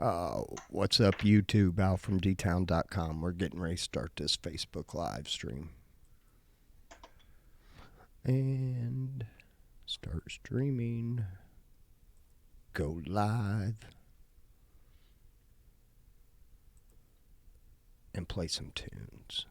What's up, YouTube? AlfromDtown&Chili442 Show. We're getting ready to start this Facebook live stream. And start streaming. Go live. And play some tunes.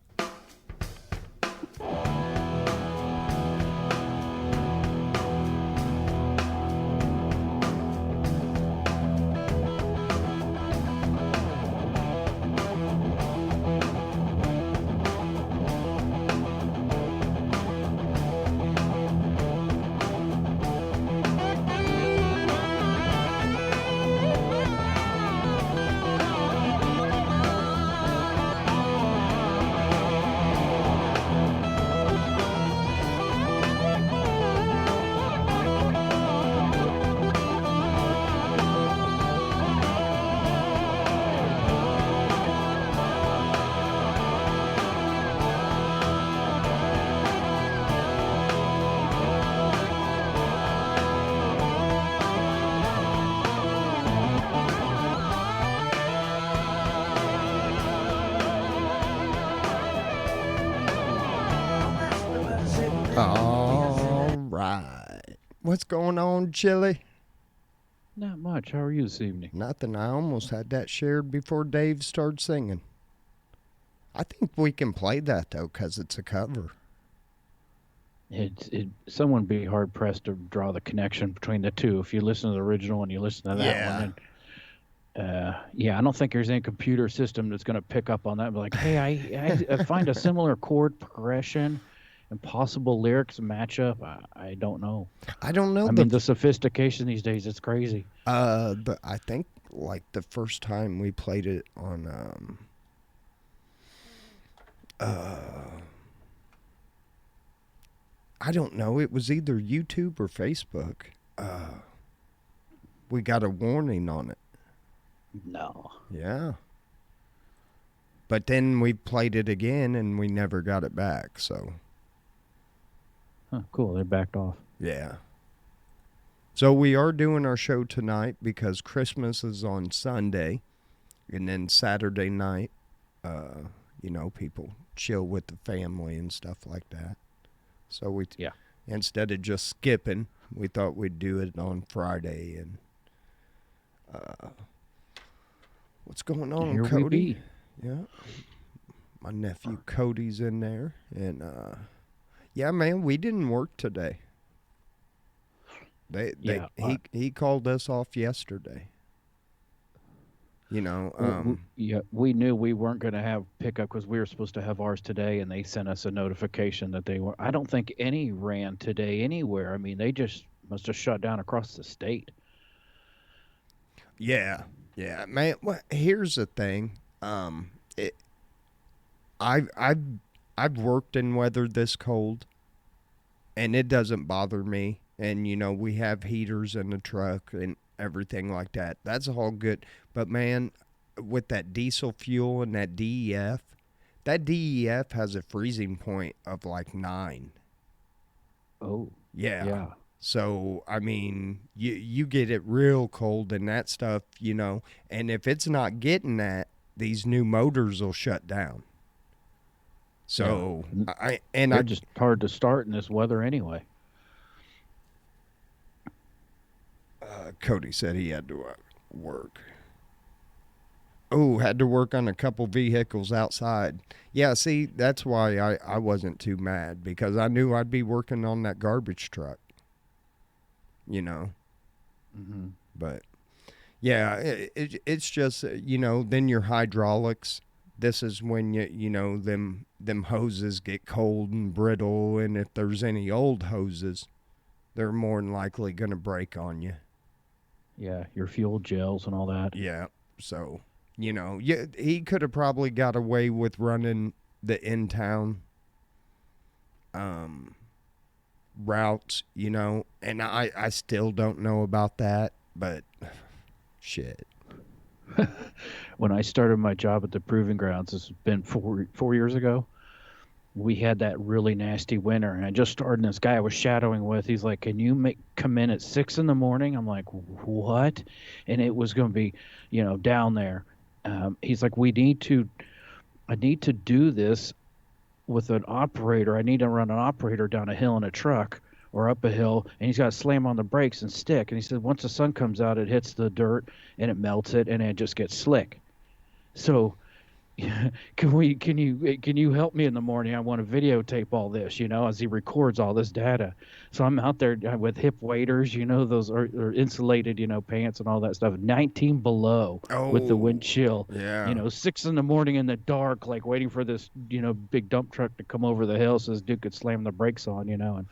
All right. What's going on, Chili? Not much. How are you this evening? Nothing. I almost had that shared before Dave started singing. I think we can play that, though, because it's a cover. Someone would be hard pressed to draw the connection between the two. If you listen to the original and you listen to that one, and, I don't think there's any computer system that's going to pick up on that and be like, hey, I find a similar chord progression and possible lyrics match up. I don't know. I don't know. I mean, the sophistication these days, it's crazy. But I think, like, the first time we played it on, I don't know. It was either YouTube or Facebook. We got a warning on it. No. Yeah. But then we played it again and we never got it back, so. Huh, cool. They backed off. Yeah. So we are doing our show tonight because Christmas is on Sunday. And then Saturday night, people chill with the family and stuff like that. So instead of just skipping, we thought we'd do it on Friday. And what's going on, Here Cody? We be. Yeah. My nephew Cody's in there. And yeah, man, we didn't work today. He called us off yesterday. We knew we weren't going to have pickup because we were supposed to have ours today, and they sent us a notification that they were. I don't think any ran today anywhere. I mean, they just must have shut down across the state. Yeah, man. Well, here's the thing. I've worked in weather this cold, and it doesn't bother me. And, we have heaters in the truck and everything like that. That's all good. But, man, with that diesel fuel and that DEF has a freezing point of like 9. Oh. Yeah. So, I mean, you get it real cold and that stuff, and if it's not getting that, these new motors will shut down. So, they're just hard to start in this weather anyway. Cody said he had to work. Oh, had to work on a couple vehicles outside. Yeah, see, that's why I wasn't too mad, because I knew I'd be working on that garbage truck. Mm-hmm. But, yeah, it's just, then your hydraulics. This is when, them hoses get cold and brittle, and if there's any old hoses, they're more than likely going to break on you. Yeah, your fuel gels and all that. Yeah, so, he could have probably got away with running the in-town routes, and I still don't know about that, but shit. When I started my job at the Proving Grounds, this has been 4 years ago, we had that really nasty winter, and I just started. And this guy I was shadowing with, he's like, "Can you come in at 6 in the morning?" I'm like, "What?" And it was going to be, down there. He's like, I need to do this with an operator. I need to run an operator down a hill in a truck or up a hill, and he's got to slam on the brakes and stick. And he said, once the sun comes out, it hits the dirt and it melts it, and it just gets slick. So can you help me in the morning? I want to videotape all this, as he records all this data. So I'm out there with hip waders, those are insulated, pants and all that stuff. 19 below with the wind Oh, chill, yeah. 6 in the morning in the dark, like waiting for this, big dump truck to come over the hill so this dude could slam the brakes on, and I'm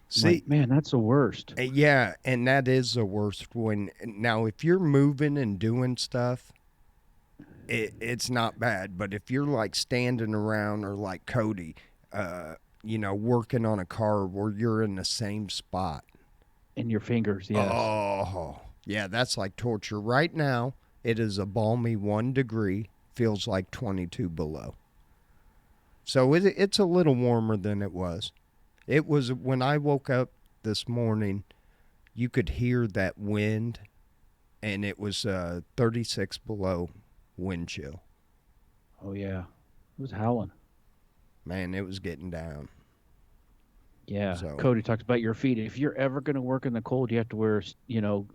See, like, man, that's the worst. yeah, and that is the worst when now if you're moving and doing stuff, it's not bad. But if you're like standing around or like Cody, working on a car where you're in the same spot. In your fingers, yes. Oh, yeah, that's like torture. Right now, it is a balmy 1 degree, feels like 22 below. So it's a little warmer than it was. It was when I woke up this morning, you could hear that wind, and it was 36 below wind chill. Oh yeah, it was howling. Man, it was getting down. Yeah, So, Cody talks about your feet. If you're ever going to work in the cold, you have to wear,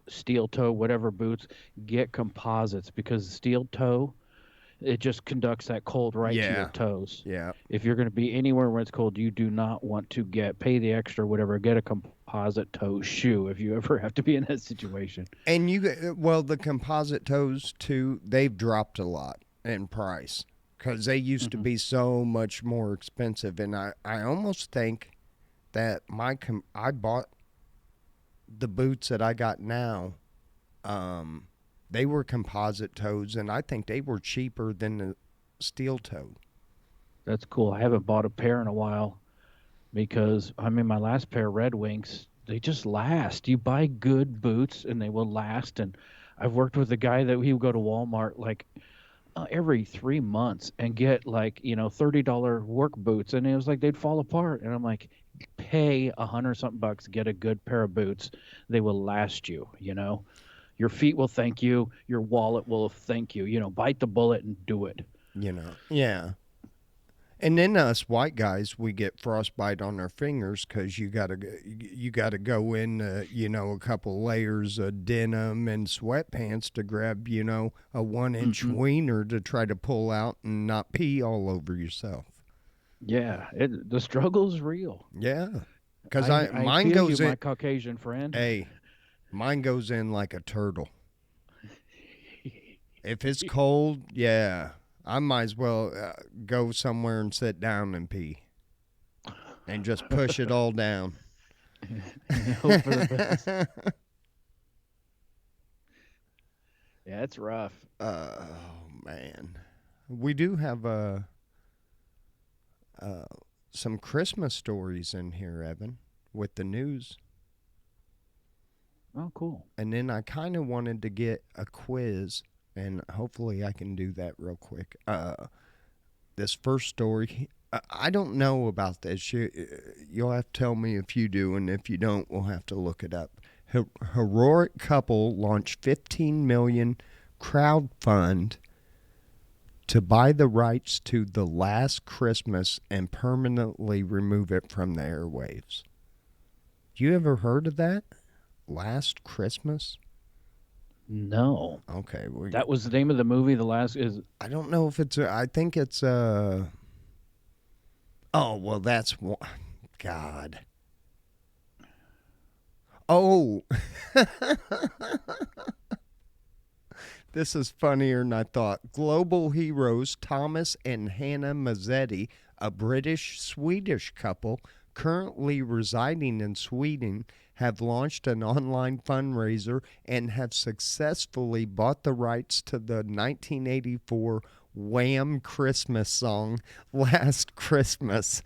steel toe, whatever boots. Get composites because steel toe, it just conducts that cold right to your yeah, toes. yeah. If you're going to be anywhere where it's cold, you do not want to pay the extra, whatever. Get a composite toe shoe if you ever have to be in that situation. And well, the composite toes too, they've dropped a lot in price because they used to Hmm. be so much more expensive. And I almost think that I bought the boots that I got now. Um, they were composite toes, and I think they were cheaper than the steel toe. That's cool. I haven't bought a pair in a while because I mean my last pair Red Wings, they just last. You buy good boots and they will last. And I've worked with a guy that he would go to Walmart like every 3 months and get like $30 work boots, and it was like they'd fall apart. And I'm like, pay 100 something bucks, get a good pair of boots. They will last you. Your feet will thank you. Your wallet will thank you. Bite the bullet and do it. Yeah. And then us white guys, we get frostbite on our fingers because you gotta go in, a couple layers of denim and sweatpants to grab, a 1 inch Hmm. wiener to try to pull out and not pee all over yourself. Yeah, the struggle's real. Yeah, because I mine feel you, goes in. my Caucasian friend. Hey, mine goes in like a turtle. If it's cold, yeah, I might as well go somewhere and sit down and pee and just push it all down. Hope for the best. Yeah, it's rough. Oh man, we do have uh, some Christmas stories in here, Evan, with the news, Oh, cool. and then I kind of wanted to get a quiz, and hopefully I can do that real quick. This first story, I don't know about this. You'll have to tell me if you do, and if you don't, we'll have to look it up. Heroic couple launched 15 million crowd fund to buy the rights to The Last Christmas and permanently remove it from the airwaves. You ever heard of that? Last Christmas? No, Okay, well, that was the name of the movie. The last is I don't know if it's. I think it's. Oh well, that's one. God. Oh, this is funnier than I thought. Global heroes Thomas and Hannah Mazzetti, a British Swedish couple currently residing in Sweden, have launched an online fundraiser and have successfully bought the rights to the 1984 Wham Christmas song, Last Christmas.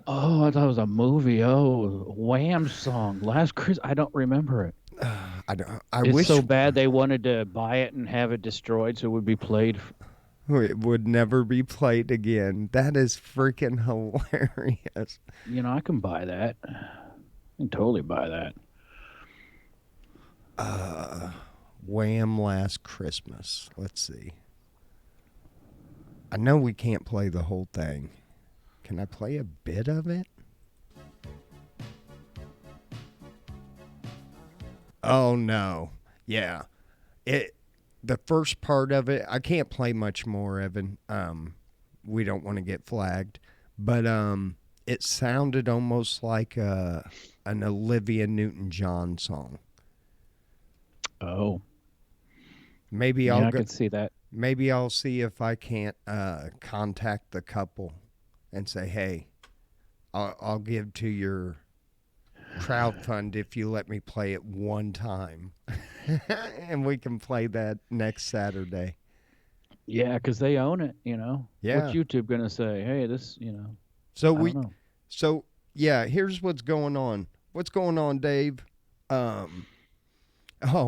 oh, I thought it was a movie. Oh, Wham song, Last Chris. I don't remember it. I It's wish. so bad they wanted to buy it and have it destroyed so it would be played. It would never be played again. That is freaking hilarious. I can buy that. I can totally buy that. Wham! Last Christmas. Let's see. I know we can't play the whole thing. Can I play a bit of it? Oh no. Yeah. The first part of it, I can't play much more, Evan. We don't want to get flagged. But it sounded almost like an Olivia Newton-John song. Oh. Maybe I could see that. Maybe I'll see if I can't contact the couple and say, hey, I'll give to your crowdfund if you let me play it one time. And we can play that next Saturday. Yeah, because they own it, Yeah. What's YouTube going to say? Hey, this, So yeah, here's what's going on. What's going on, Dave? Oh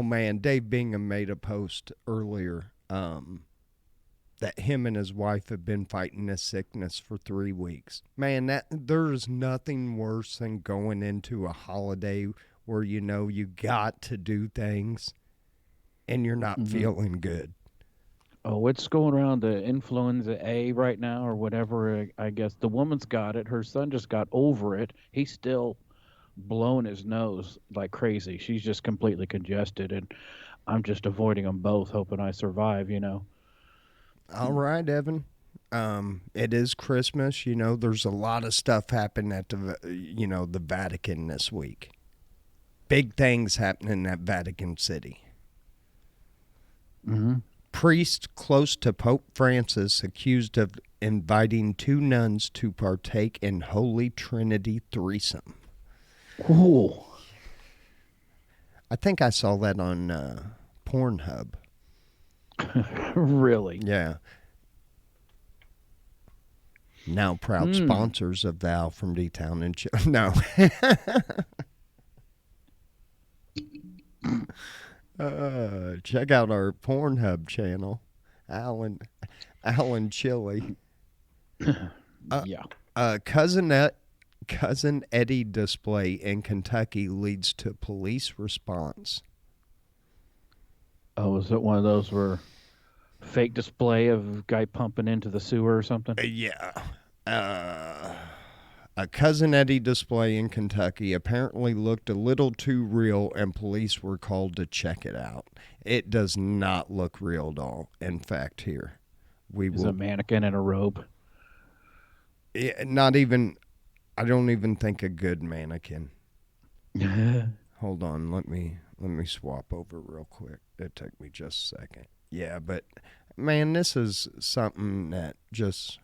man, Dave Bingham made a post earlier that him and his wife have been fighting this sickness for 3 weeks. Man, there's nothing worse than going into a holiday where you got to do things and you're not feeling good. Oh, it's going around the influenza A right now or whatever. I guess the woman's got it. Her son just got over it. He's still blowing his nose like crazy. She's just completely congested, and I'm just avoiding them both, hoping I survive, All right, Evan. It is Christmas. There's a lot of stuff happening at the Vatican this week. Big things happening at Vatican City. Mm-hmm. Priest close to Pope Francis accused of inviting 2 nuns to partake in Holy Trinity threesome. Ooh. I think I saw that on Pornhub. Really? Yeah. Now proud sponsors of the AlfromDtown and No. Check out our Pornhub channel, Alan Chili. Yeah. Cousin Eddie display in Kentucky leads to police response. Oh, is it one of those where fake display of guy pumping into the sewer or something? Yeah. A Cousin Eddie display in Kentucky apparently looked a little too real, and police were called to check it out. It does not look real at all. In fact, here Is a mannequin in a robe? Not even. I don't even think a good mannequin. Hold on, let me swap over real quick. It took me just a second. Yeah, but man, this is something that just,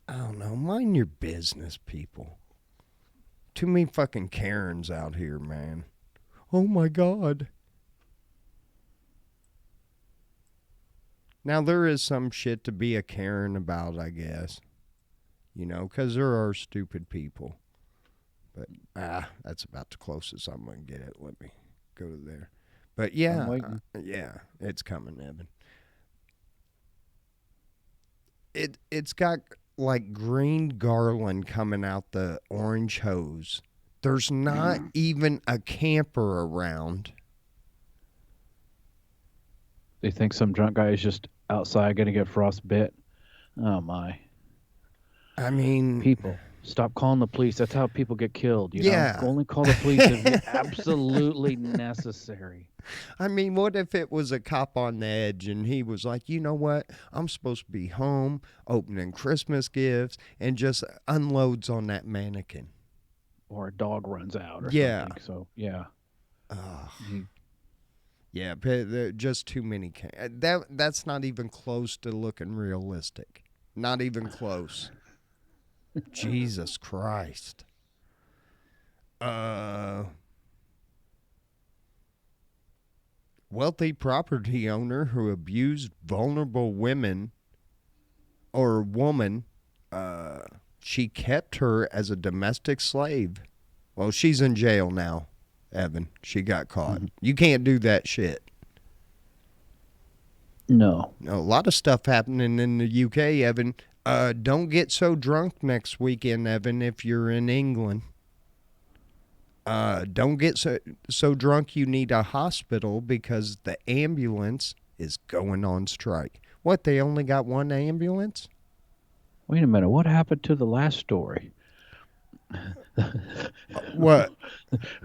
I don't know, mind your business, people. Too many fucking Karens out here, man. Oh my God. Now there is some shit to be a Karen about, I guess. Because there are stupid people. But, that's about the closest I'm going to get it. Let me go to there. But, yeah, yeah, it's coming, Evan. It's got, like, green garland coming out the orange hose. There's not even a camper around. They think some drunk guy is just outside going to get frostbit. Oh, my. I mean, people, stop calling the police. That's how people get killed. Yeah. Only call the police if absolutely necessary. I mean, what if it was a cop on the edge and he was like, you know what? I'm supposed to be home opening Christmas gifts, and just unloads on that mannequin. Or a dog runs out or something. So, yeah. Yeah, but just too many. That's not even close to looking realistic. Not even close. Jesus Christ. Wealthy property owner who abused vulnerable women or woman, she kept her as a domestic slave. Well, she's in jail now, Evan. She got caught. You can't do that shit. No. A lot of stuff happening in the UK, Evan. Don't get so drunk next weekend, Evan, if you're in England. Don't get so drunk you need a hospital because the ambulance is going on strike. What, they only got one ambulance? Wait a minute. What happened to the last story? What?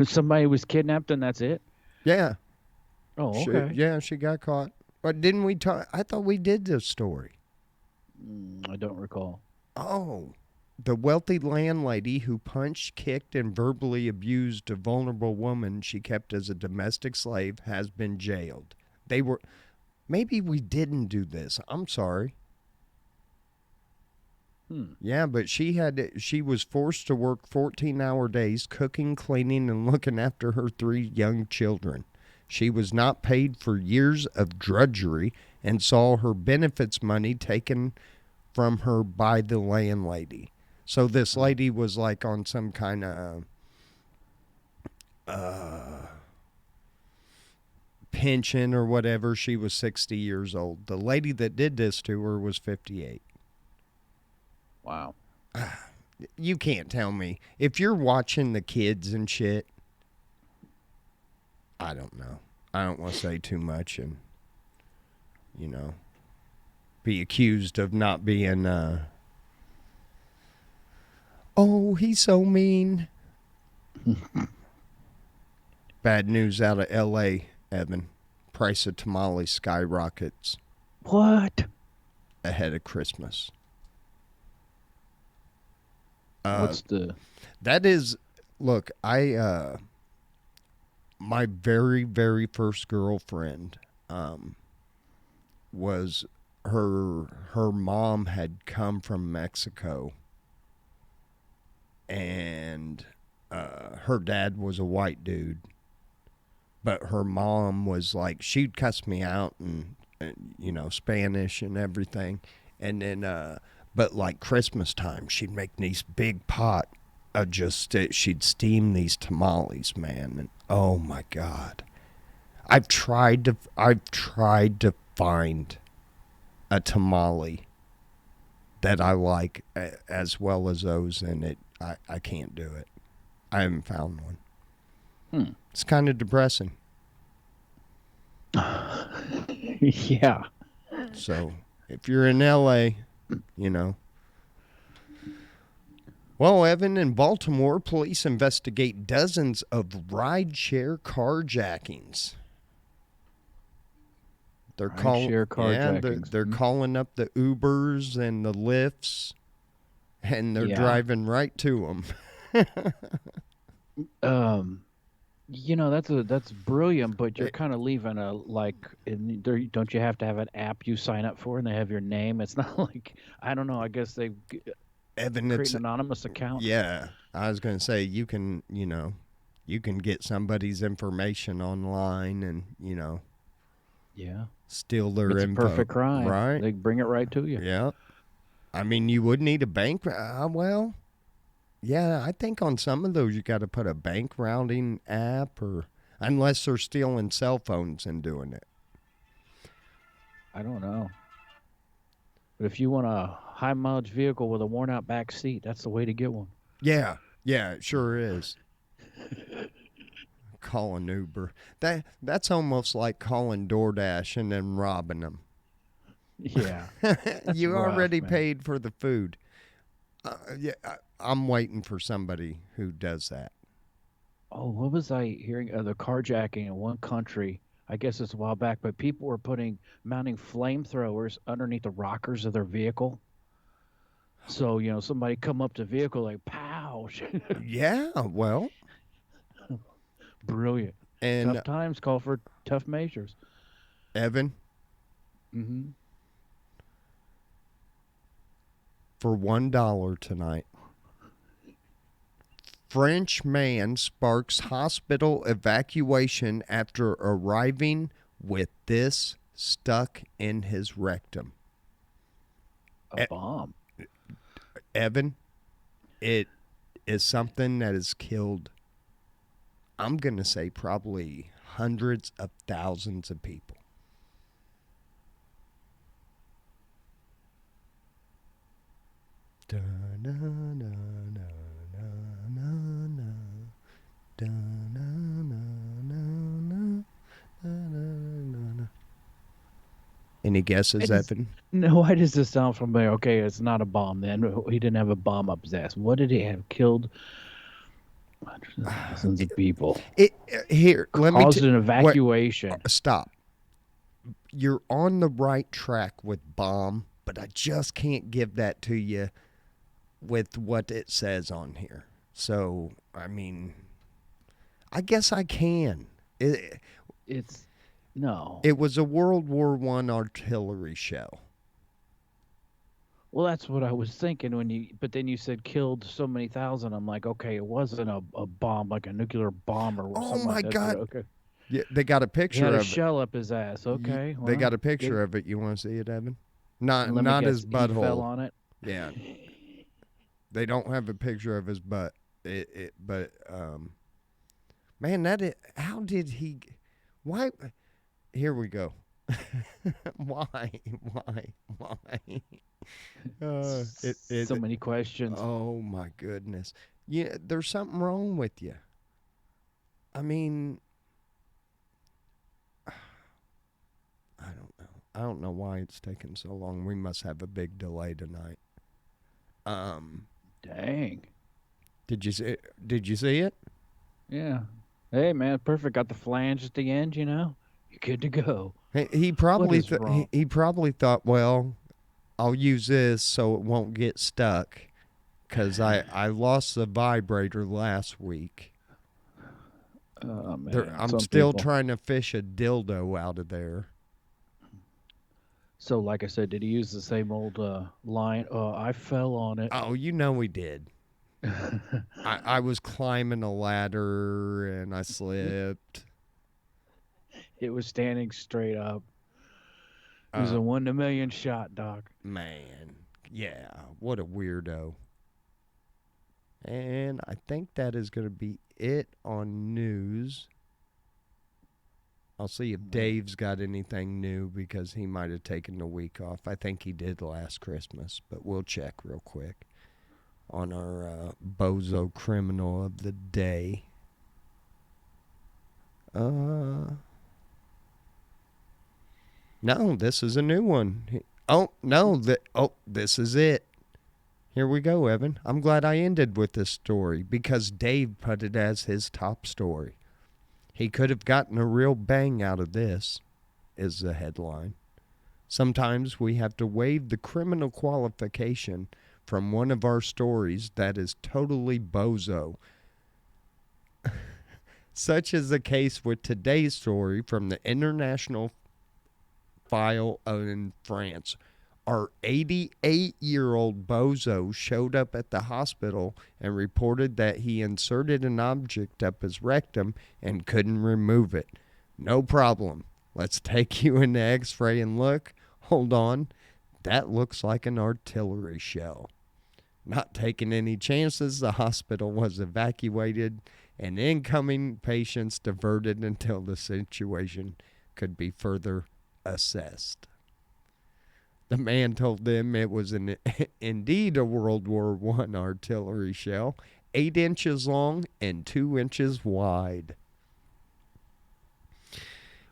Somebody was kidnapped and that's it? Yeah. Oh, okay. She got caught. But didn't we talk? I thought we did this story. I don't recall. Oh, the wealthy landlady who punched, kicked, and verbally abused a vulnerable woman she kept as a domestic slave has been jailed. They were. Maybe we didn't do this. I'm sorry. Yeah, but she was forced to work 14-hour days cooking, cleaning, and looking after her 3 young children. She was not paid for years of drudgery and saw her benefits money taken from her by the landlady. So this lady was like on some kind of pension or whatever. She was 60 years old. The lady that did this to her was 58. Wow. You can't tell me. If you're watching the kids and shit, I don't know. I don't want to say too much and, be accused of not being, oh, he's so mean. Bad news out of L.A., Evan. Price of tamales skyrockets What? ahead of Christmas. What's the... That is, look, my very, very first girlfriend, was her mom had come from Mexico, and her dad was a white dude, but her mom was like, she'd cuss me out and Spanish and everything, and then but like Christmas time, she'd make these big pot of she'd steam these tamales, man, and oh my God, I've tried to find a tamale that I like as well as those, and I can't do it. I haven't found one. It's kind of depressing. Yeah. So if you're in LA, Well, Evan, in Baltimore, police investigate dozens of rideshare carjackings. Rideshare carjackings. They're calling up the Ubers and the Lyfts, and they're driving right to them. That's brilliant, but you're kind of leaving don't you have to have an app you sign up for and they have your name? It's not like, I don't know, I guess they Evan, create an anonymous account. Yeah, I was going to say you can get somebody's information online and steal their it's info. A perfect crime, right? They bring it right to you. Yeah, I mean, you would need a bank. Well, yeah, I think on some of those you got to put a bank routing app, or unless they're stealing cell phones and doing it. I don't know. But if you want a high mileage vehicle with a worn out back seat, that's the way to get one. Yeah, it sure is. Call an Uber. That's almost like calling DoorDash and then robbing them. Yeah. You rough, already man. paid for the food. Yeah, I'm waiting for somebody who does that. Oh, what was I hearing? The carjacking in one country. I guess it's a while back, but people were mounting flamethrowers underneath the rockers of their vehicle. So, somebody come up to the vehicle like, pow. Yeah, well. Brilliant. And tough times call for tough measures. Evan? Mm-hmm. For $1 tonight, French man sparks hospital evacuation after arriving with this stuck in his rectum. A bomb. Evan, it is something that has killed, I'm going to say, probably hundreds of thousands of people. Any guesses, Evan? No, why does this sound familiar? Okay, it's not a bomb then. He didn't have a bomb up his ass. What did he have? Killed hundreds of thousands of people. Here, let me Caused an what? evacuation. Stop. You're on the right track with bomb, but I just can't give that to you with what it says on here. So, I mean, I guess I can. It's no. It was a World War I artillery shell. Well, that's what I was thinking but then you said killed so many thousand. I'm like, okay, it wasn't a bomb, like a nuclear bomb or Oh something my like that. God. Okay. Yeah, they got a He picture had a of shell up his ass. it. Okay. They got Well, a picture of it. You want to see it, Evan? let me Not guess, his he fell butthole. on it. Yeah. They don't have a picture of his butt. Man, how did he? Why? Here we go. Why? So many questions. Oh my goodness. Yeah, there's something wrong with you. I mean, I don't know why it's taking so long. We must have a big delay tonight. Dang. Did you see it? Yeah. Hey, man, perfect. Got the flange at the end, You're good to go. He probably is wrong? he probably thought, well, I'll use this so it won't get stuck, because I lost the vibrator last week. Oh, man. I'm Some still people. trying to fish a dildo out of there. So, like I said, did he use the same old line? I fell on it. Oh, you know he did. I was climbing a ladder and I slipped. It was standing straight up. It was a 1 in a million shot, Doc. Man, yeah, what a weirdo. And I think that is going to be it on news. I'll see if Dave's got anything new, because he might have taken the week off. I think he did last Christmas, but we'll check real quick on our bozo criminal of the day. No, this is a new one. Oh, no, this is it. Here we go, Evan. I'm glad I ended with this story, because Dave put it as his top story. He could have gotten a real bang out of this, is the headline. Sometimes we have to waive the criminal qualification from one of our stories that is totally bozo. Such is the case with today's story from the International File in France. Our 88-year-old bozo showed up at the hospital and reported that he inserted an object up his rectum and couldn't remove it. No problem. Let's take you in the x-ray and look. Hold on. That looks like an artillery shell. Not taking any chances, the hospital was evacuated and incoming patients diverted until the situation could be further assessed. The man told them it was indeed a World War I artillery shell, 8 inches long and 2 inches wide.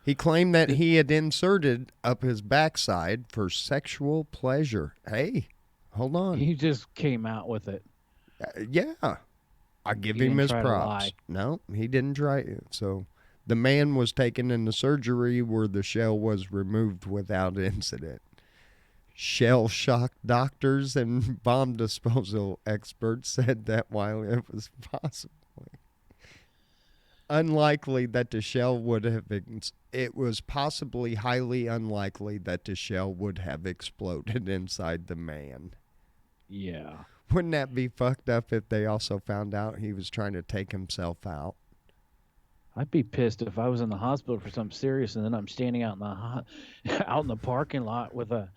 He claimed that he had inserted up his backside for sexual pleasure. Hey, hold on. He just came out with it. Yeah. I give He him didn't his try to props. lie. No, he didn't try it. So the man was taken into surgery where the shell was removed without incident. Shell-shocked doctors and bomb disposal experts said that while it was possibly unlikely that the shell would have, it was possibly highly unlikely that the shell would have exploded inside the man. Yeah. Wouldn't that be fucked up if they also found out he was trying to take himself out? I'd be pissed if I was in the hospital for something serious and then I'm standing out in the parking lot with a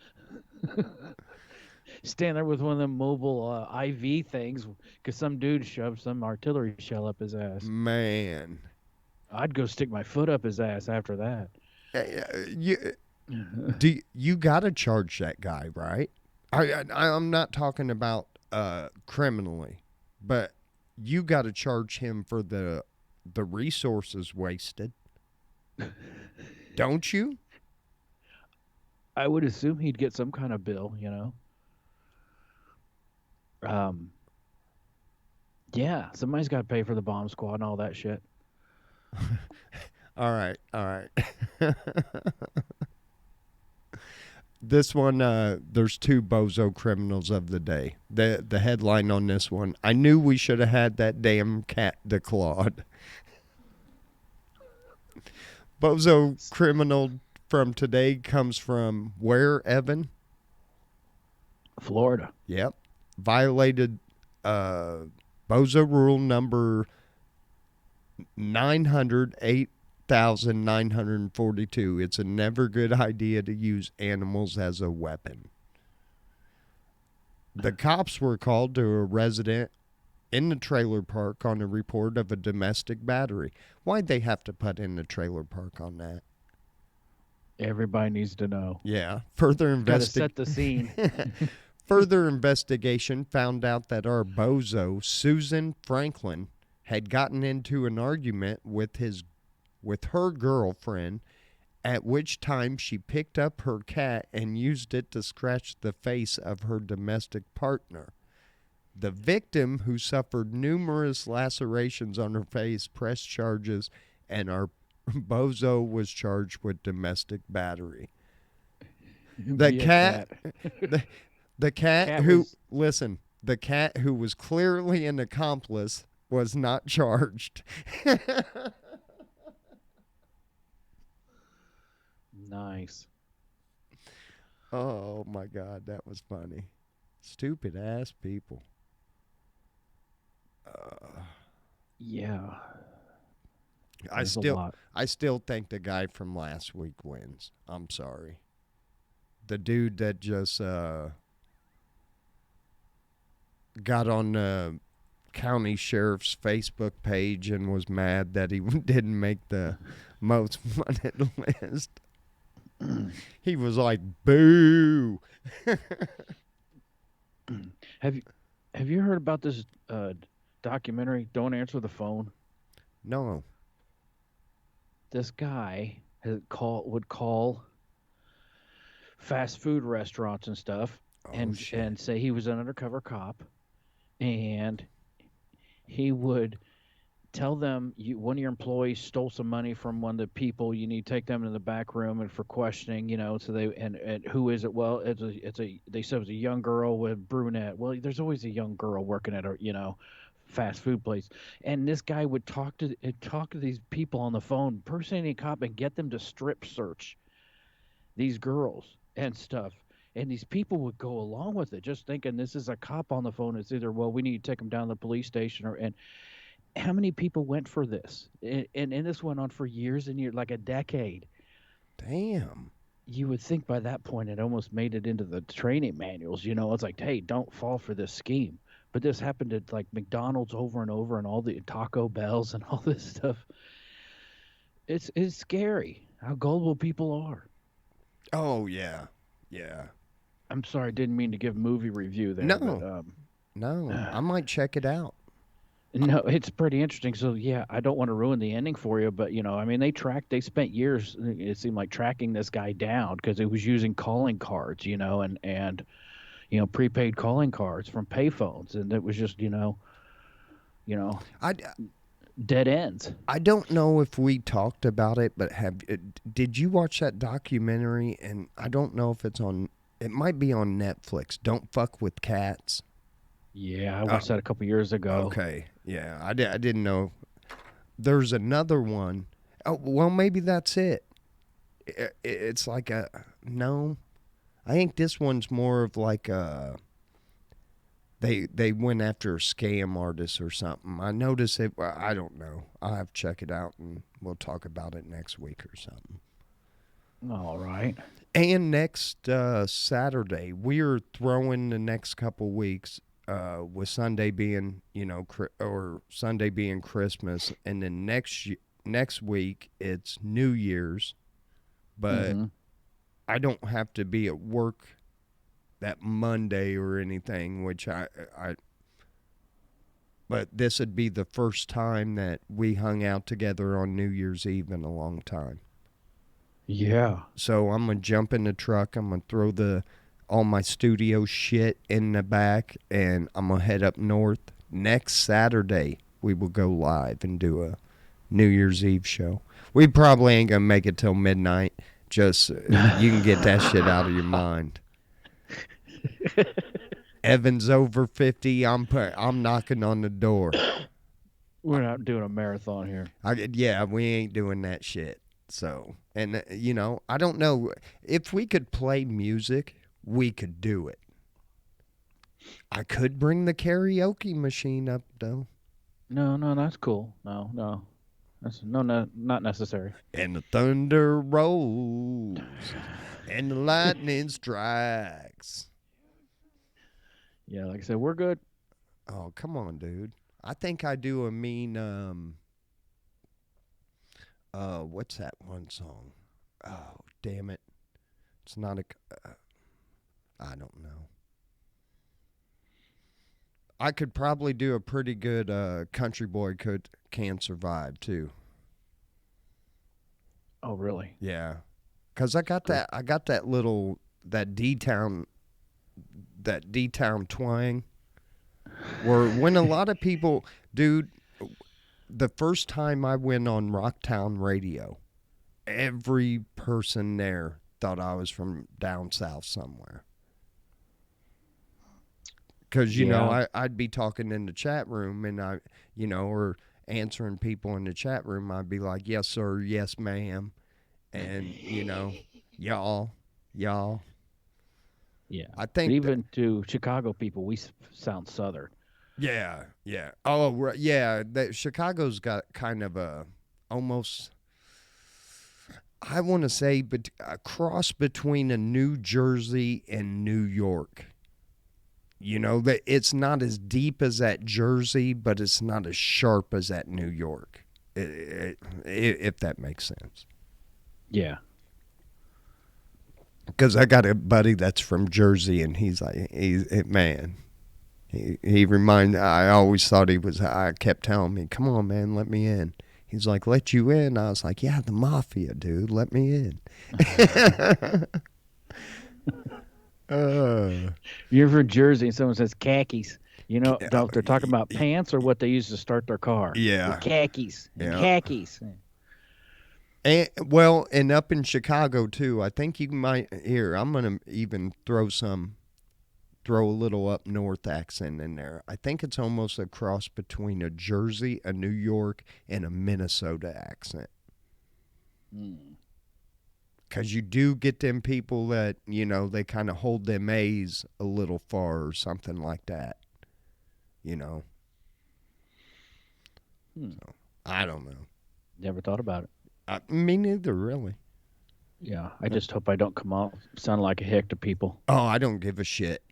stand there with one of them mobile IV things because some dude shoved some artillery shell up his ass. Man, I'd go stick my foot up his ass after that. you got to charge that guy, right? I'm not talking about criminally, but you got to charge him for the resources wasted, don't you? I would assume he'd get some kind of bill, Um, yeah, somebody's got to pay for the bomb squad and all that shit. All right, all right. This one, there's two bozo criminals of the day. The headline on this one: I knew we should have had that damn cat declawed. Bozo criminal from today comes from where, Evan? Florida. Yep. Violated Bozo rule number 908,942. It's a never good idea to use animals as a weapon. The cops were called to a resident in the trailer park on a report of a domestic battery. Why'd they have to put in the trailer park on that? Everybody needs to know. Yeah. Got to set the scene. Further investigation found out that our bozo, Susan Franklin, had gotten into an argument with her girlfriend, at which time she picked up her cat and used it to scratch the face of her domestic partner. The victim, who suffered numerous lacerations on her face, pressed charges, and our bozo was charged with domestic battery. The cat the cat who was clearly an accomplice was not charged. Nice. Oh my God, that was funny. Stupid ass people. Yeah. I still think the guy from last week wins. I'm sorry. The dude that just got on the county sheriff's Facebook page and was mad that he didn't make the most wanted list. He was like, boo. Have you heard about this documentary, Don't Answer the Phone? No. This guy would call fast food restaurants and stuff and say he was an undercover cop, and he would tell them one of your employees stole some money from one of the people. You need to take them to the back room and for questioning, so they and who is it? Well, they said it was a young girl with brunette. Well, there's always a young girl working at a fast food place, and this guy would talk to these people on the phone, impersonating a cop, and get them to strip search these girls and stuff. And these people would go along with it, just thinking this is a cop on the phone. It's either, well, we need to take them down to the police station, and how many people went for this? And this went on for years and years, like a decade. Damn. You would think by that point it almost made it into the training manuals. It's like, hey, don't fall for this scheme. But this happened at like McDonald's over and over, and all the Taco Bells and all this stuff. It's scary how gullible people are. Oh yeah, yeah. I'm sorry, I didn't mean to give movie review there. No, but, no, I might check it out. No, it's pretty interesting. So yeah, I don't want to ruin the ending for you, but they spent years, it seemed like, tracking this guy down because he was using calling cards, and prepaid calling cards from payphones, and it was just dead ends. I don't know if we talked about it, but did you watch that documentary? And I don't know if it might be on Netflix. Don't Fuck with Cats. Yeah, I watched that a couple years ago. Okay, yeah, I didn't know. There's another one. Oh, well, maybe that's it. It's like no. I think this one's more of like they went after a scam artist or something. I noticed it. I don't know. I'll have to check it out, and we'll talk about it next week or something. All right. And next Saturday, we're throwing the next couple weeks. With Sunday being, or Sunday being Christmas, and then next week it's New Year's, but I don't have to be at work that Monday or anything, which but this would be the first time that we hung out together on New Year's Eve in a long time. Yeah. So I'm going to jump in the truck. I'm going to throw all my studio shit in the back, and I'm going to head up north. Next Saturday, we will go live and do a New Year's Eve show. We probably ain't going to make it till midnight. Just, you can get that shit out of your mind. Evan's over 50. I'm knocking on the door. We're not doing a marathon here. Yeah, we ain't doing that shit. So, and I don't know if we could play music, we could do it. I could bring the karaoke machine up though. No, that's cool. No. That's not necessary. And the thunder rolls and the lightning strikes. Yeah, like I said, we're good. Oh, come on, dude. I think I do a mean what's that one song? Oh, damn it. It's not a I don't know. I could probably do a pretty good Country Boy Can Survive too. Oh, really? Yeah. Cuz I got that little D-Town twang where when a lot of people, dude, the first time I went on Rocktown Radio, every person there thought I was from down south somewhere. Because, I'd be talking in the chat room and or answering people in the chat room. I'd be like, yes, sir. Yes, ma'am. And, y'all. Yeah. I think even to Chicago people, we sound Southern. Yeah. Oh, right. Yeah. Chicago's got kind of a almost, I want to say, but a cross between a New Jersey and New York. That it's not as deep as that Jersey, but it's not as sharp as that New York, if that makes sense. Yeah. Because I got a buddy that's from Jersey, and he's like, man. He reminded. I always thought he was. I kept telling me, "Come on, man, let me in." He's like, "Let you in?" I was like, "Yeah, the mafia, dude. Let me in." You're from Jersey, and someone says khakis. If they're talking about pants or what they use to start their car. Yeah, the khakis. Yeah. Khakis. And up in Chicago too. I think you might here. I'm gonna even throw a little up north accent in there. I think it's almost a cross between a Jersey, a New York, and a Minnesota accent. Because you do get them people that, they kind of hold them A's a little far or something like that. So, I don't know. Never thought about it. Me neither, really. Yeah, I just hope I don't come off sound like a hick to people. Oh, I don't give a shit.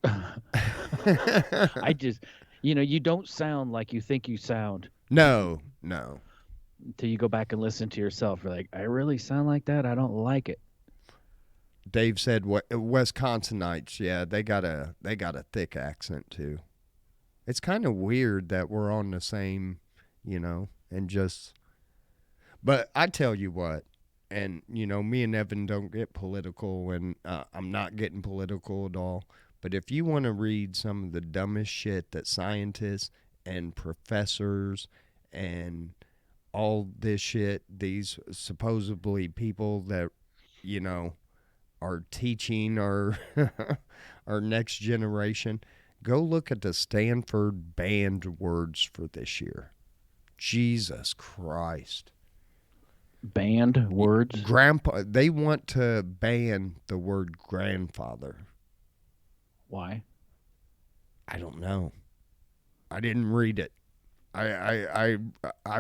I just, you don't sound like you think you sound. No. Until you go back and listen to yourself. You're like, I really sound like that? I don't like it. Dave said Wisconsinites, yeah, they got a thick accent too. It's kind of weird that we're on the same, and just. But I tell you what, and me and Evan don't get political, and I'm not getting political at all. But if you want to read some of the dumbest shit that scientists and professors and all this shit, these supposedly people that, are teaching our our next generation, go look at the Stanford banned words for this year. Jesus Christ. Banned words? Grandpa, they want to ban the word grandfather. Why? I don't know. I didn't read it. I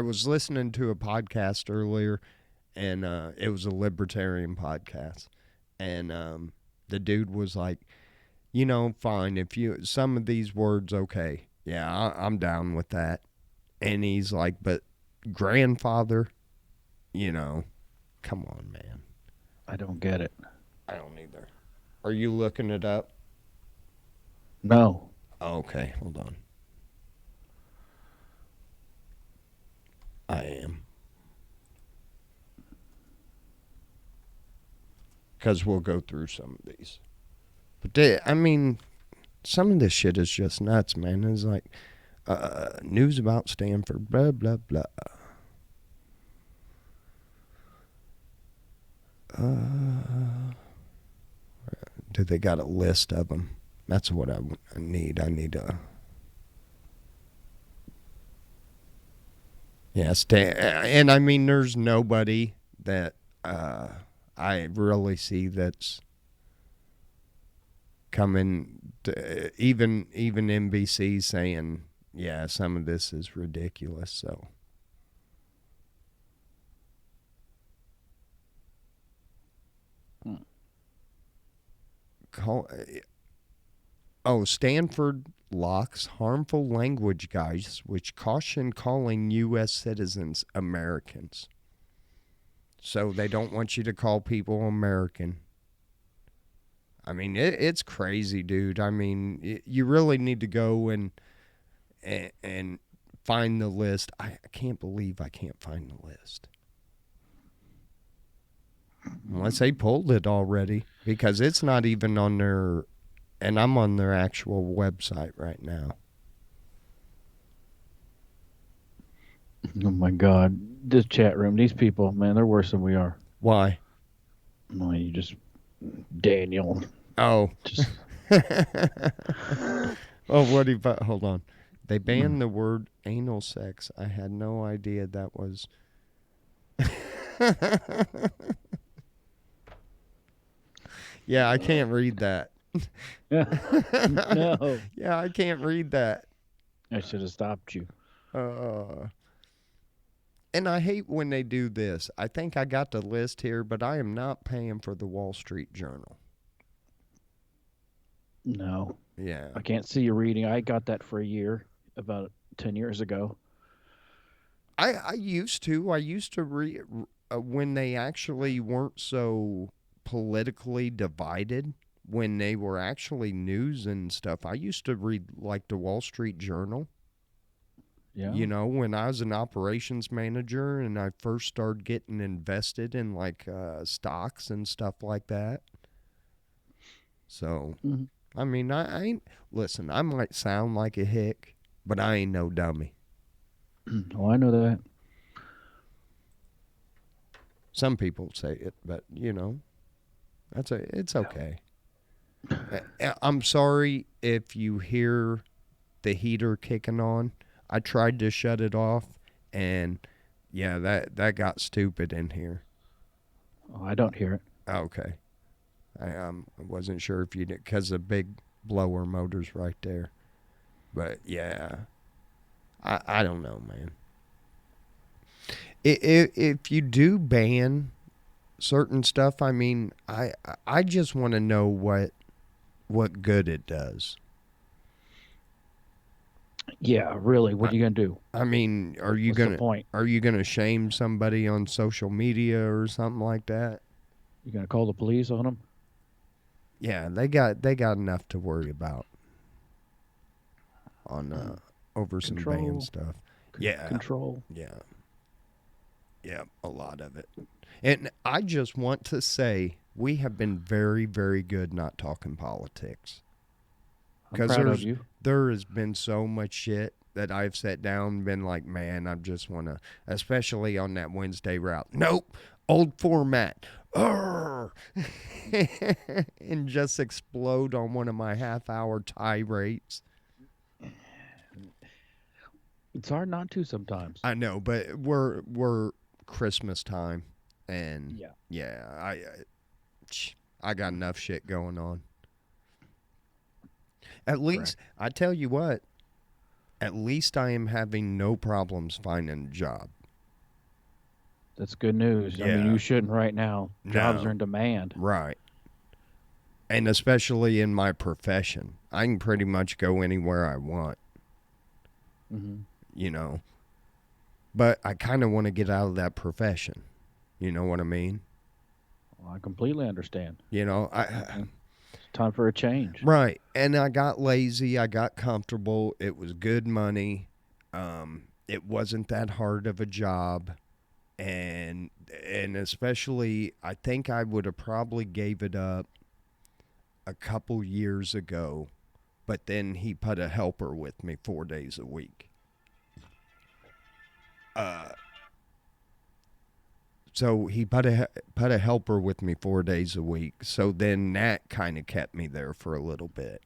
was listening to a podcast earlier, and it was a libertarian podcast, and the dude was like, fine, if some of these words, okay, yeah, I'm down with that, and he's like, but grandfather, come on, man. I don't get it. I don't either. Are you looking it up? No. Oh, okay, hold on. I am. Because we'll go through some of these. But I mean, some of this shit is just nuts, man. It's like news about Stanford, blah, blah, blah. Do they got a list of them? That's what I need. I need a. Yeah, and I mean, there's nobody that I really see that's coming. Even NBC saying, yeah, some of this is ridiculous. So. Stanford locks harmful language guides which caution calling U.S. citizens Americans. So they don't want you to call people American. I mean, it's crazy, dude. I mean, you really need to go and find the list. I can't believe I can't find the list. Unless they pulled it already, because it's not even on their, and I'm on their actual website right now. Oh my God. This chat room, these people, man, they're worse than we are. Why? Well, you just, Daniel. Oh. Just. Oh, what do you, hold on. They banned the word anal sex. I had no idea that was. Yeah, I can't read that. No. Yeah, I can't read that. I should have stopped you. And I hate when they do this. I think I got the list here, but I am not paying for the Wall Street Journal. No. Yeah. I can't see you reading. I got that for a year, about 10 years ago. I used to. I used to read when they actually weren't so politically divided, when they were actually news and stuff. I used to read like the Wall Street Journal. Yeah. You know, when I was an operations manager and I first started getting invested in like stocks and stuff like that. So, I mean, I ain't, listen, I might sound like a hick, but I ain't no dummy. Oh, I know that. Some people say it, but you know, it's okay. I'm sorry if you hear the heater kicking on. I tried to shut it off, and yeah, that got stupid in here. Oh, I don't hear it. Okay. I wasn't sure if you did, because the big blower motor's right there. But yeah, I don't know, man. If you do ban certain stuff, I mean, I just want to know what good it does. Yeah, really. What are you gonna do? I mean, are you gonna shame somebody on social media or something like that? You gonna call the police on them? Yeah, they got enough to worry about on over some band stuff. Yeah, control. Yeah, a lot of it. And I just want to say we have been very, very good not talking politics. I'm proud of you. There has been so much shit that I've sat down and been like, man, I just want to, especially on that Wednesday route. Nope, old format. And just explode on one of my half-hour tirades. It's hard not to sometimes. I know, but we're Christmas time, and yeah, I got enough shit going on. At least, I tell you what, at least I am having no problems finding a job. That's good news. Yeah. I mean, you shouldn't right now. Jobs are in demand. Right. And especially in my profession. I can pretty much go anywhere I want. Mm-hmm. You know. But I kind of want to get out of that profession. You know what I mean? Well, I completely understand. You know, Time for a change. Right. And I got lazy. I got comfortable. It was good money. It wasn't that hard of a job. And especially, I think I would have probably gave it up a couple years ago. But then he put a helper with me 4 days a week. So he put a helper with me 4 days a week. So then that kind of kept me there for a little bit.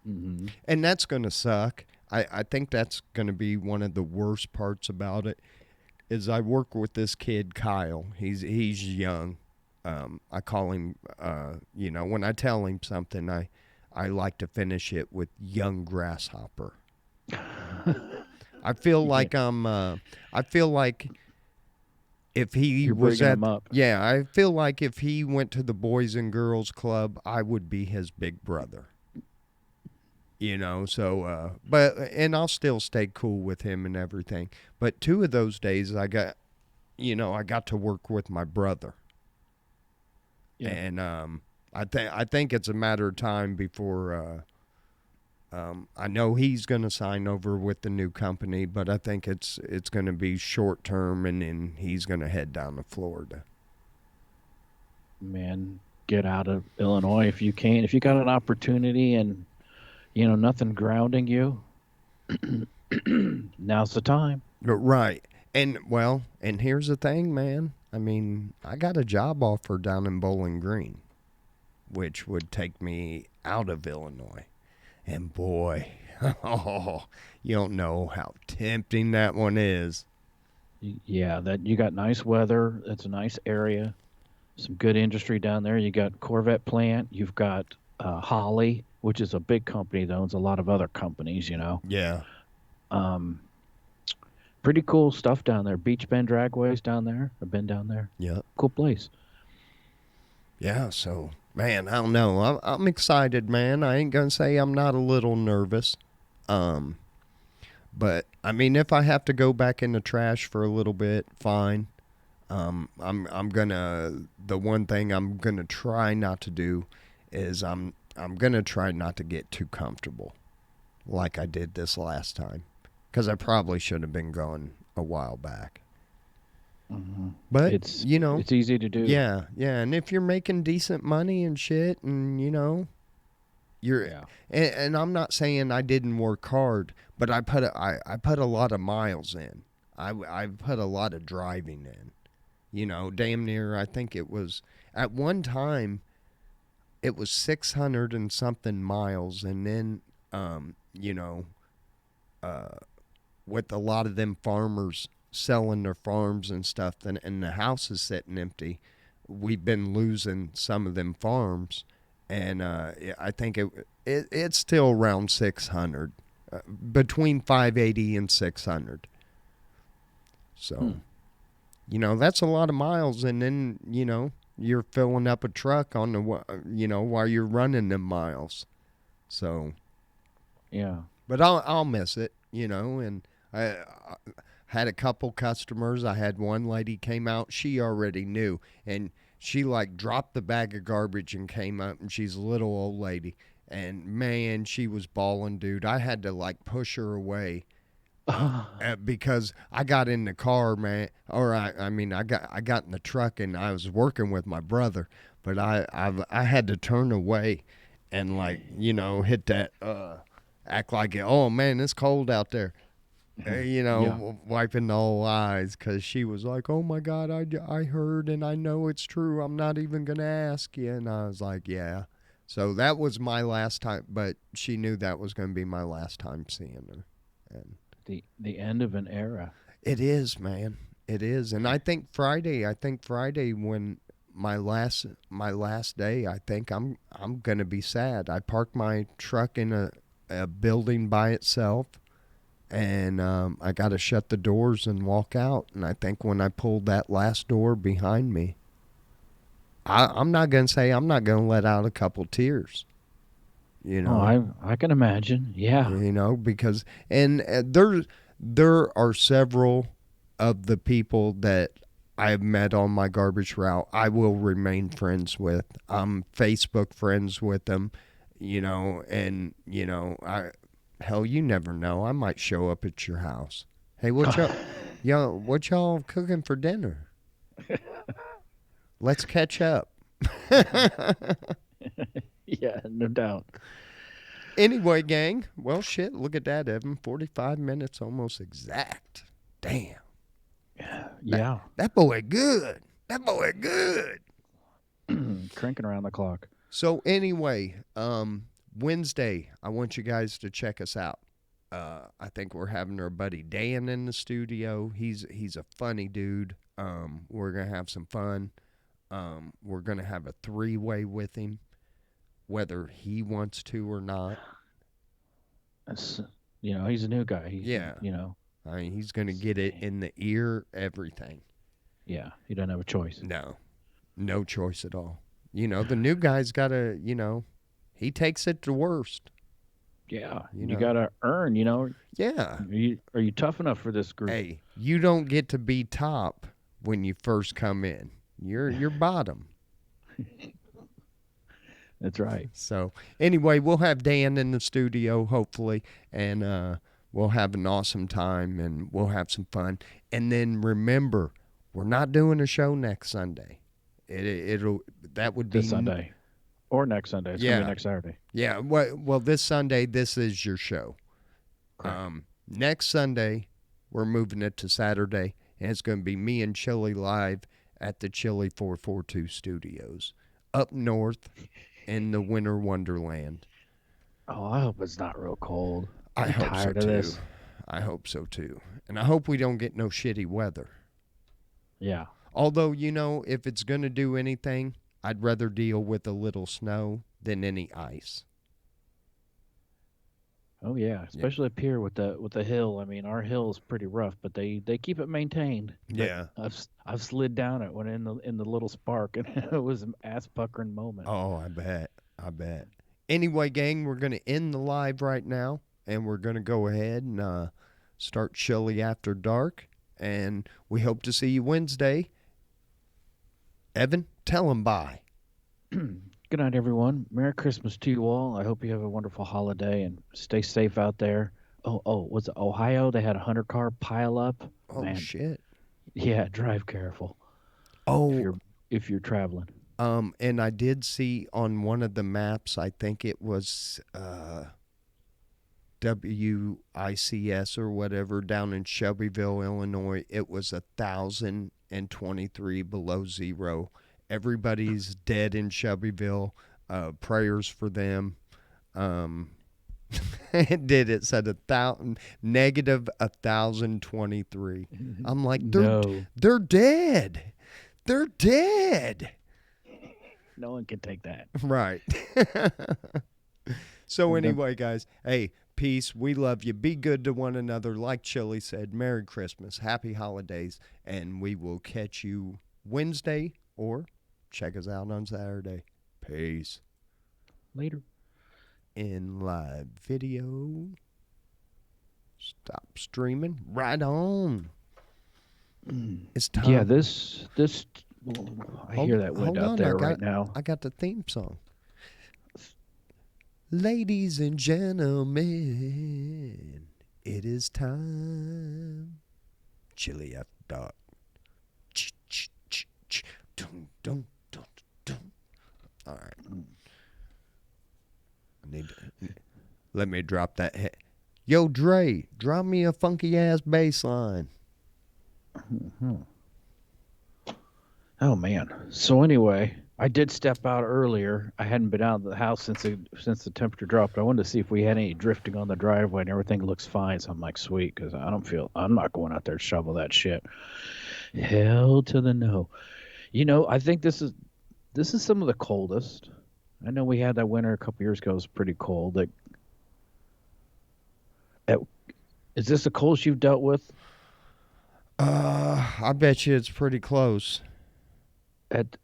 Mm-hmm. And that's going to suck. I think that's going to be one of the worst parts about it. Is I work with this kid Kyle. He's young. I call him. When I tell him something, I like to finish it with young grasshopper. I feel like I feel like if he You're was bringing at him up. yeah, I feel like if he went to the Boys and Girls Club, I would be his big brother. And I'll still stay cool with him and everything. But 2 of those days I got to work with my brother. Yeah. And I think it's a matter of time before I know he's going to sign over with the new company, but I think it's going to be short term, and then he's going to head down to Florida. Man, get out of Illinois if you can. If you got an opportunity and nothing grounding you, now's the time. Right. And here's the thing, man. I mean, I got a job offer down in Bowling Green, which would take me out of Illinois. And boy, you don't know how tempting that one is. Yeah, that you got nice weather. That's a nice area. Some good industry down there. You got Corvette plant. You've got Holly, which is a big company that owns a lot of other companies. Yeah. Pretty cool stuff down there. Beach Bend Dragways down there. I've been down there. Yeah. Cool place. Yeah. So, man, I don't know. I'm excited, man. I ain't gonna say I'm not a little nervous. But I mean, if I have to go back in the trash for a little bit, fine. I'm gonna. The one thing I'm gonna try not to do is I'm gonna try not to get too comfortable, like I did this last time, because I probably should have been gone a while back. Mm-hmm. But it's easy to do. Yeah, yeah. And if you're making decent money and shit, and you're, Yeah. and I'm not saying I didn't work hard, but I put a lot of miles in. I put a lot of driving in. Damn near. I think it was at one time. It was 600 and something miles, and then with a lot of them farmers selling their farms and stuff, and the house is sitting empty, we've been losing some of them farms, and I think it's still around 600, between 580 and 600. So, that's a lot of miles, and then you're filling up a truck on the while you're running them miles. So, yeah. But I'll miss it, and I had a couple customers. I had one lady came out. She already knew, and she like dropped the bag of garbage and came up, and she's a little old lady, and man, she was bawling, dude. I had to like push her away because I got in the car, man. Or I got in the truck, and I was working with my brother, but I had to turn away and like hit that act like, oh man, it's cold out there. Wiping the old eyes, because she was like, oh my God, I heard and I know it's true. I'm not even going to ask you. And I was like, yeah. So that was my last time, but she knew that was going to be my last time seeing her. And the end of an era. it is, man. It is. And I think Friday when my last day, I think I'm going to be sad. I parked my truck in a building by itself. And I got to shut the doors and walk out. And I think when I pulled that last door behind me, I'm not going to say I'm not going to let out a couple tears. Oh, I can imagine. Yeah. Because there are several of the people that I have met on my garbage route, I will remain friends with. I'm Facebook friends with them, and hell, you never know. I might show up at your house. Hey, what y'all cooking for dinner? Let's catch up. Yeah, no doubt. Anyway, gang. Well, shit. Look at that, Evan. 45 minutes, almost exact. Damn. Yeah. That boy good. That boy good. Cranking around the clock. So anyway, Wednesday, I want you guys to check us out. I think we're having our buddy Dan in the studio. He's a funny dude. We're gonna have some fun. We're gonna have a 3-way with him, whether he wants to or not. That's, he's a new guy. Yeah. I mean, he's gonna get it in the ear, everything. Yeah, he doesn't have a choice. No choice at all. The new guy's gotta, he takes it the worst. Yeah, you gotta earn. Yeah. Are you tough enough for this group? Hey, you don't get to be top when you first come in. You're bottom. That's right. So anyway, we'll have Dan in the studio hopefully, and we'll have an awesome time and we'll have some fun. And then remember, we're not doing a show next Sunday. That would be this Sunday. Or next Sunday. It's going to be next Saturday. Yeah. Well, this Sunday, this is your show. Next Sunday, we're moving it to Saturday, and it's going to be me and Chili live at the Chili442 studios up north in the winter wonderland. Oh, I hope it's not real cold. I'm hope tired of too. This. I hope so, too. And I hope we don't get no shitty weather. Yeah. Although, if it's going to do anything, I'd rather deal with a little snow than any ice. Oh yeah, especially up here with the hill. I mean, our hill is pretty rough, but they keep it maintained. Yeah. I've slid down it when in the little spark, and it was an ass puckering moment. Oh, I bet. Anyway, gang, we're gonna end the live right now, and we're gonna go ahead and start Chili After Dark, and we hope to see you Wednesday. Evan, tell them bye. Good night, everyone. Merry Christmas to you all. I hope you have a wonderful holiday and stay safe out there. Was it Ohio? They had a 100-car pile up. Oh, man. Shit. Yeah, drive careful. Oh, if you're traveling. And I did see on one of the maps, I think it was WICS or whatever down in Shelbyville, Illinois. It was 1,023 below zero. Everybody's dead in Shelbyville. Prayers for them. It said negative 1,023. I'm like, they're dead. They're dead. No one can take that. Right. So anyway, guys, hey, peace. We love you. Be good to one another. Like Chili said, Merry Christmas, Happy Holidays, and we will catch you Wednesday or check us out on Saturday. Peace. Later. In live video. Stop streaming. Right on. It's time. Yeah, this. I hear that wind out there right now. I got the theme song. Ladies and gentlemen, it is time. Chili After Dark. All right. Let me drop that hit. Yo, Dre, drop me a funky ass bass line. Oh man. So anyway, I did step out earlier. I hadn't been out of the house since the temperature dropped. I wanted to see if we had any drifting on the driveway, and everything looks fine. So I'm like, sweet, because I'm not going out there to shovel that shit. Hell to the no. I think this is some of the coldest. I know we had that winter a couple years ago. It was pretty cold. Is this the coldest you've dealt with? I bet you it's pretty close. At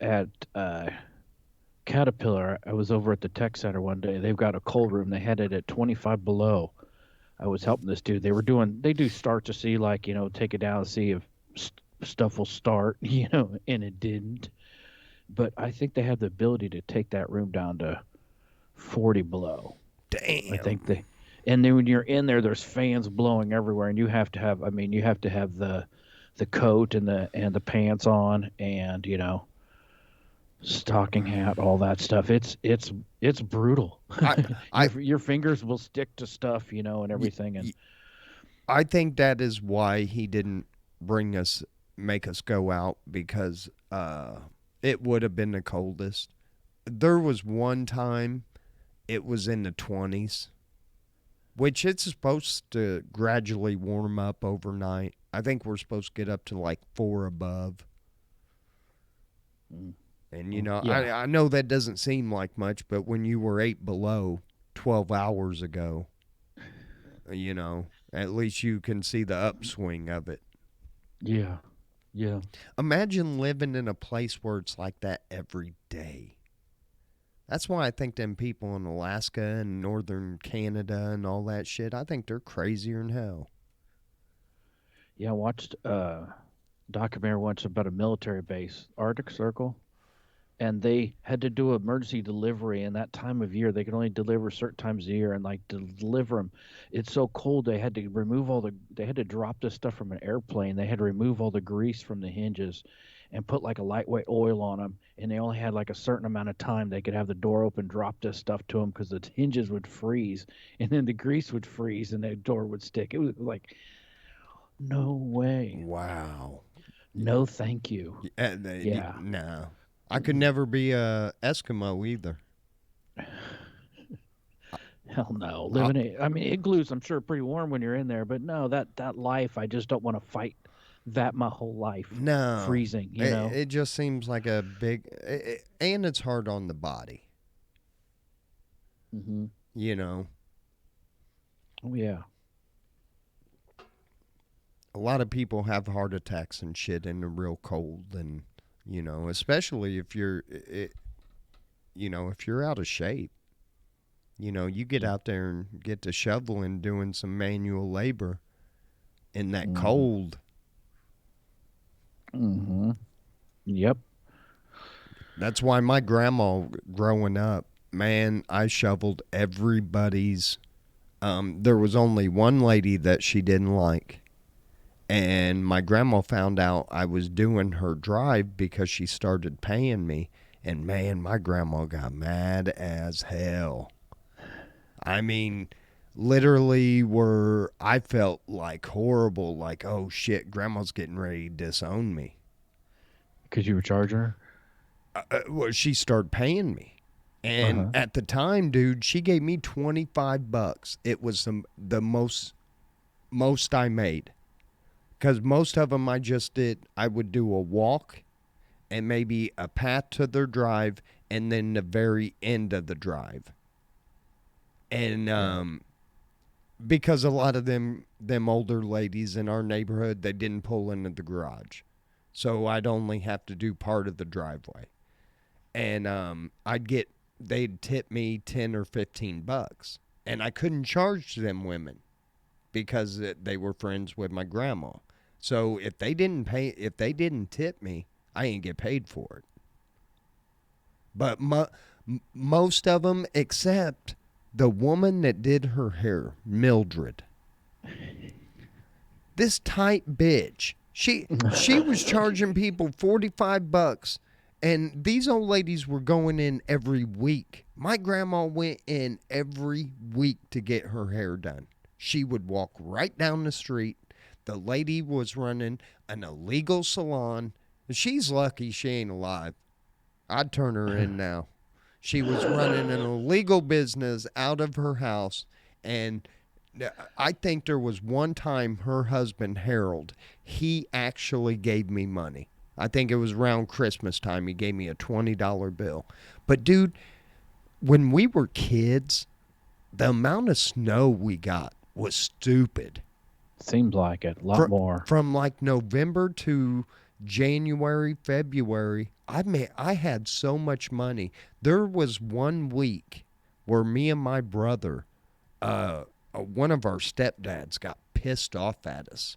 Caterpillar, I was over at the tech center one day. They've got a cold room. They had it at 25 below. I was helping this dude. They do start to see, take it down and see if stuff will start, and it didn't. But I think they have the ability to take that room down to 40 below. I think Damn. they, and then when you're in there, there's fans blowing everywhere, and you have to have. I mean, you have to have the coat and the pants on, and stocking hat, all that stuff. It's brutal. I I Your fingers will stick to stuff, and y- everything. And y- I think that is why he didn't bring us make us go out because it would have been the coldest. There was one time it was in the 20s, which it's supposed to gradually warm up overnight. I think we're supposed to get up to like 4 above. mm, And yeah, I know that doesn't seem like much, but when you were 8 below 12 hours ago, at least you can see the upswing of it. yeah, yeah. Imagine living in a place where it's like that every day. That's why I think them people in Alaska and northern Canada and all that shit, I think they're crazier than hell. Yeah, I watched a documentary once about a military base, Arctic Circle, and they had to do emergency delivery. And that time of year, they could only deliver certain times a year, and like deliver them. It's so cold they had to remove they had to drop this stuff from an airplane. They had to remove all the grease from the hinges, and put like a lightweight oil on them. And they only had like a certain amount of time they could have the door open, drop this stuff to them because the hinges would freeze, and then the grease would freeze, and the door would stick. It was like, no way. Wow. No, thank you. Yeah. No. I could never be a Eskimo either. Hell no. I, Living it. I mean, igloos, I'm sure, pretty warm when you're in there, but no, that life, I just don't want to fight that my whole life. no. Freezing, It just seems like a big, and it's hard on the body. Hmm. You know, Oh, yeah. a lot of people have heart attacks and shit in the real cold, and especially if if you're out of shape. You get Yeah. out there and get to shoveling, doing some manual labor in that Hmm. cold. Hmm. Yep. That's why my grandma, growing up, man, I shoveled everybody's. There was only one lady that she didn't like. And my grandma found out I was doing her drive because she started paying me. And man, my grandma got mad as hell. I mean, literally, where I felt like horrible, like, oh shit, grandma's getting ready to disown me. Because you were charging her? Well, she started paying me. Uh And huh. at the time, dude, she gave me $25. It was the most I made. Because most of them I would do a walk and maybe a path to their drive and then the very end of the drive. And Right. because a lot of them older ladies in our neighborhood, they didn't pull into the garage. So I'd only have to do part of the driveway. And they'd tip me 10 or $15. And I couldn't charge them women because they were friends with my grandma. So if they didn't tip me, I didn't get paid for it. But most of them, except the woman that did her hair, Mildred, this tight bitch. She was charging people $45, and these old ladies were going in every week. My grandma went in every week to get her hair done. She would walk right down the street. The lady was running an illegal salon. She's lucky she ain't alive. I'd turn her in now. She was running an illegal business out of her house, and I think there was one time her husband Harold, he actually gave me money. I think it was around Christmas time. He gave me a $20 bill. But dude, when we were kids, the amount of snow we got was stupid. Seems like it. A lot From more. from like November to January, February, I had so much money. There was one week where me and my brother, one of our stepdads got pissed off at us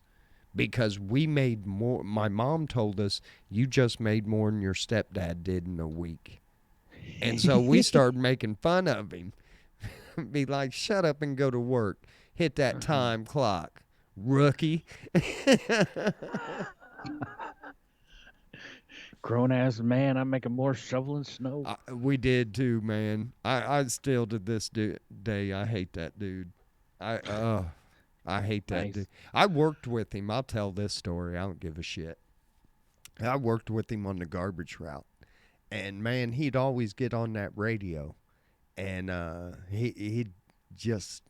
because we made more. My mom told us, you just made more than your stepdad did in a week. And so we started making fun of him. Be like, shut up and go to work. Hit that time clock, rookie. Grown ass man, I'm making more shoveling snow. We did too, man. I still to this day, I hate that dude. I hate that dude. Nice. I worked with him. I'll tell this story. I don't give a shit. I worked with him on the garbage route. And man, he'd always get on that radio. And he just,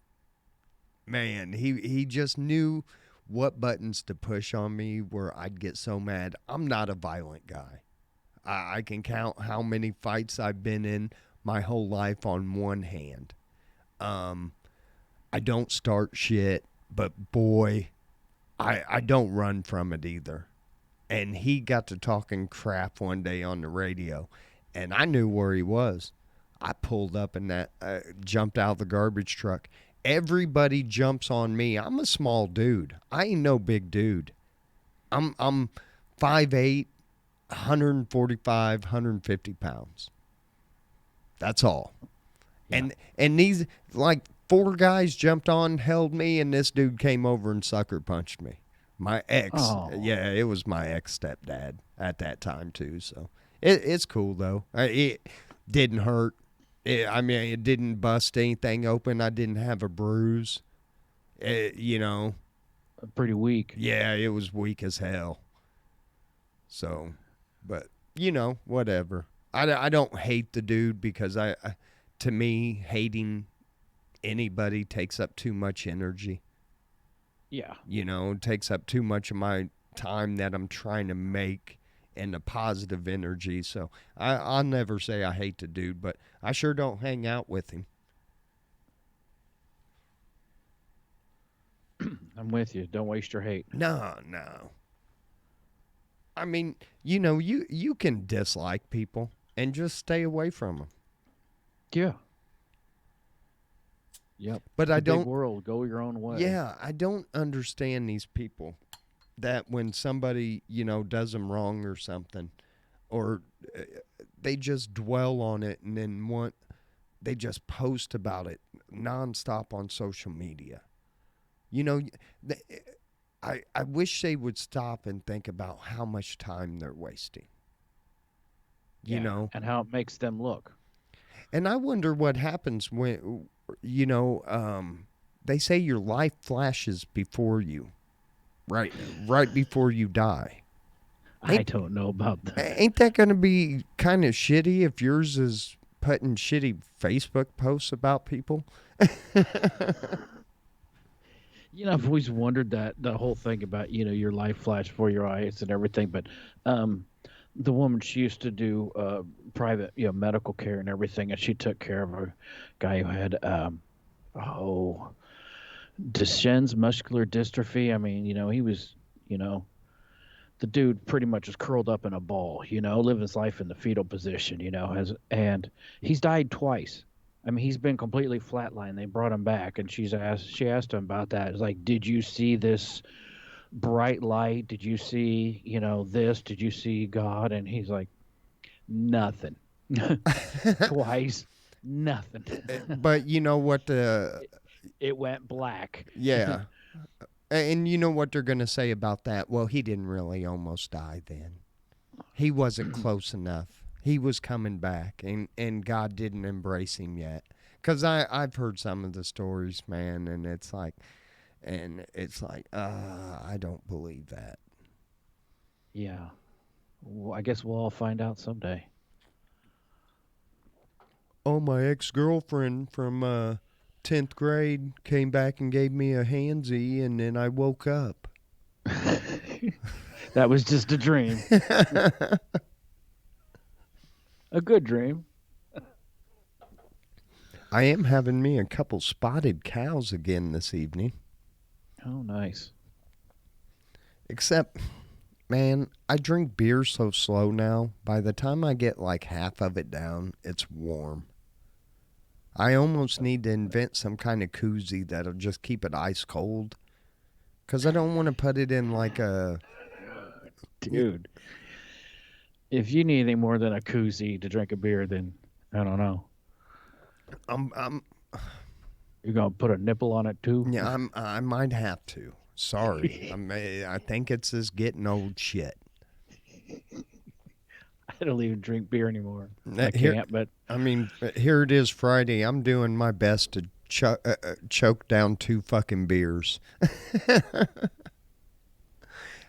man, he just knew what buttons to push on me where I'd get so mad. I'm not a violent guy. I can count how many fights I've been in my whole life on one hand. I don't start shit, but boy, I don't run from it either. And he got to talking crap one day on the radio, and I knew where he was. I pulled up in that, jumped out of the garbage truck. Everybody jumps on me. I'm a small dude. I ain't no big dude. I'm 5'8", 145, 150 pounds. That's all. Yeah. And these, like, 4 guys jumped on, held me, and this dude came over and sucker punched me. My ex. Oh. Yeah, it was my ex-stepdad at that time, too. So it's cool, though. It didn't hurt. It didn't bust anything open. I didn't have a bruise. Pretty weak. Yeah, it was weak as hell. So, but, whatever. I don't hate the dude because to me, hating anybody takes up too much energy. Yeah. It takes up too much of my time that I'm trying to make and the positive energy. So I'll never say I hate the dude, but I sure don't hang out with him. I'm with you. Don't waste your hate. No. I mean, you can dislike people and just stay away from them. Yeah. Yep. But I don't. Big world, go your own way. Yeah, I don't understand these people that when somebody, does them wrong or something, or they just dwell on it and then they just post about it nonstop on social media. I wish they would stop and think about how much time they're wasting. And how it makes them look. And I wonder what happens when, they say your life flashes before you, right before you die. I don't know about that. Ain't that going to be kind of shitty if yours is putting shitty Facebook posts about people? I've always wondered that, the whole thing about, your life flash before your eyes and everything. But the woman, she used to do private, medical care and everything, and she took care of a guy who had, Duchenne's muscular dystrophy. I mean, he was, the dude pretty much is curled up in a ball, living his life in the fetal position, and he's died twice. I mean, he's been completely flatlined. They brought him back, and she asked him about that. It's like, did you see this bright light? Did you see, this? Did you see God? And he's like, nothing. Twice, nothing. But you know what? It went black. Yeah. And you know what they're going to say about that? Well, he didn't really almost die then. He wasn't close enough. He was coming back, and God didn't embrace him yet. Because I've heard some of the stories, man, and it's like, I don't believe that. Yeah. Well, I guess we'll all find out someday. Oh, my ex-girlfriend from 10th grade came back and gave me a handsy, and then I woke up. That was just a dream. A good dream. I am having me a couple spotted cows again this evening. Oh, nice. Except, man, I drink beer so slow now. By the time I get like half of it down, it's warm. I almost need to invent some kind of koozie that'll just keep it ice cold. Because I don't want to put it in like a... Dude, if you need anything more than a koozie to drink a beer, then I don't know. I'm You're gonna put a nipple on it too? yeah, I might have to. Sorry. I think it's this getting old shit. I don't even drink beer anymore. I Here, can't, but I mean, here it is Friday. I'm doing my best to choke down 2 fucking beers.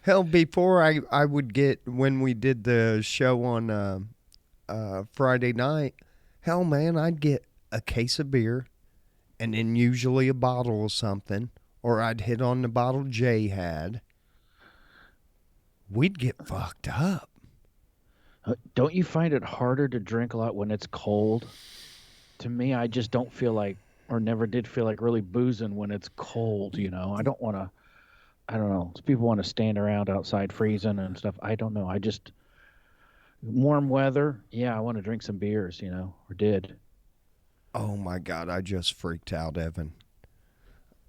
Hell, before I would get, when we did the show on Friday night, hell, man, I'd get a case of beer and then usually a bottle of something, or I'd hit on the bottle Jay had. We'd get fucked up. don't you find it harder to drink a lot when it's cold? To me, I just don't feel like, or never did feel like really boozing when it's cold. I don't want to. I don't know. People want to stand around outside freezing and stuff. I don't know. I just warm weather. Yeah, I want to drink some beers. Or did. Oh my God, I just freaked out, Evan.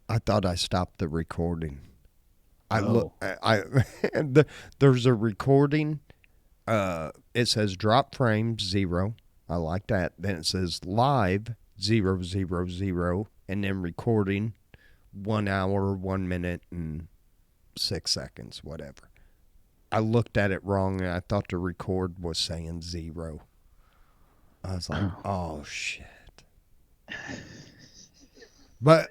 I thought I stopped the recording. I look. Oh. There's a recording. It says drop frame 0. I like that. Then it says live 000, and then recording 1 hour, 1 minute, and 6 seconds, whatever. I looked at it wrong, and I thought the record was saying 0. I was like, oh shit. But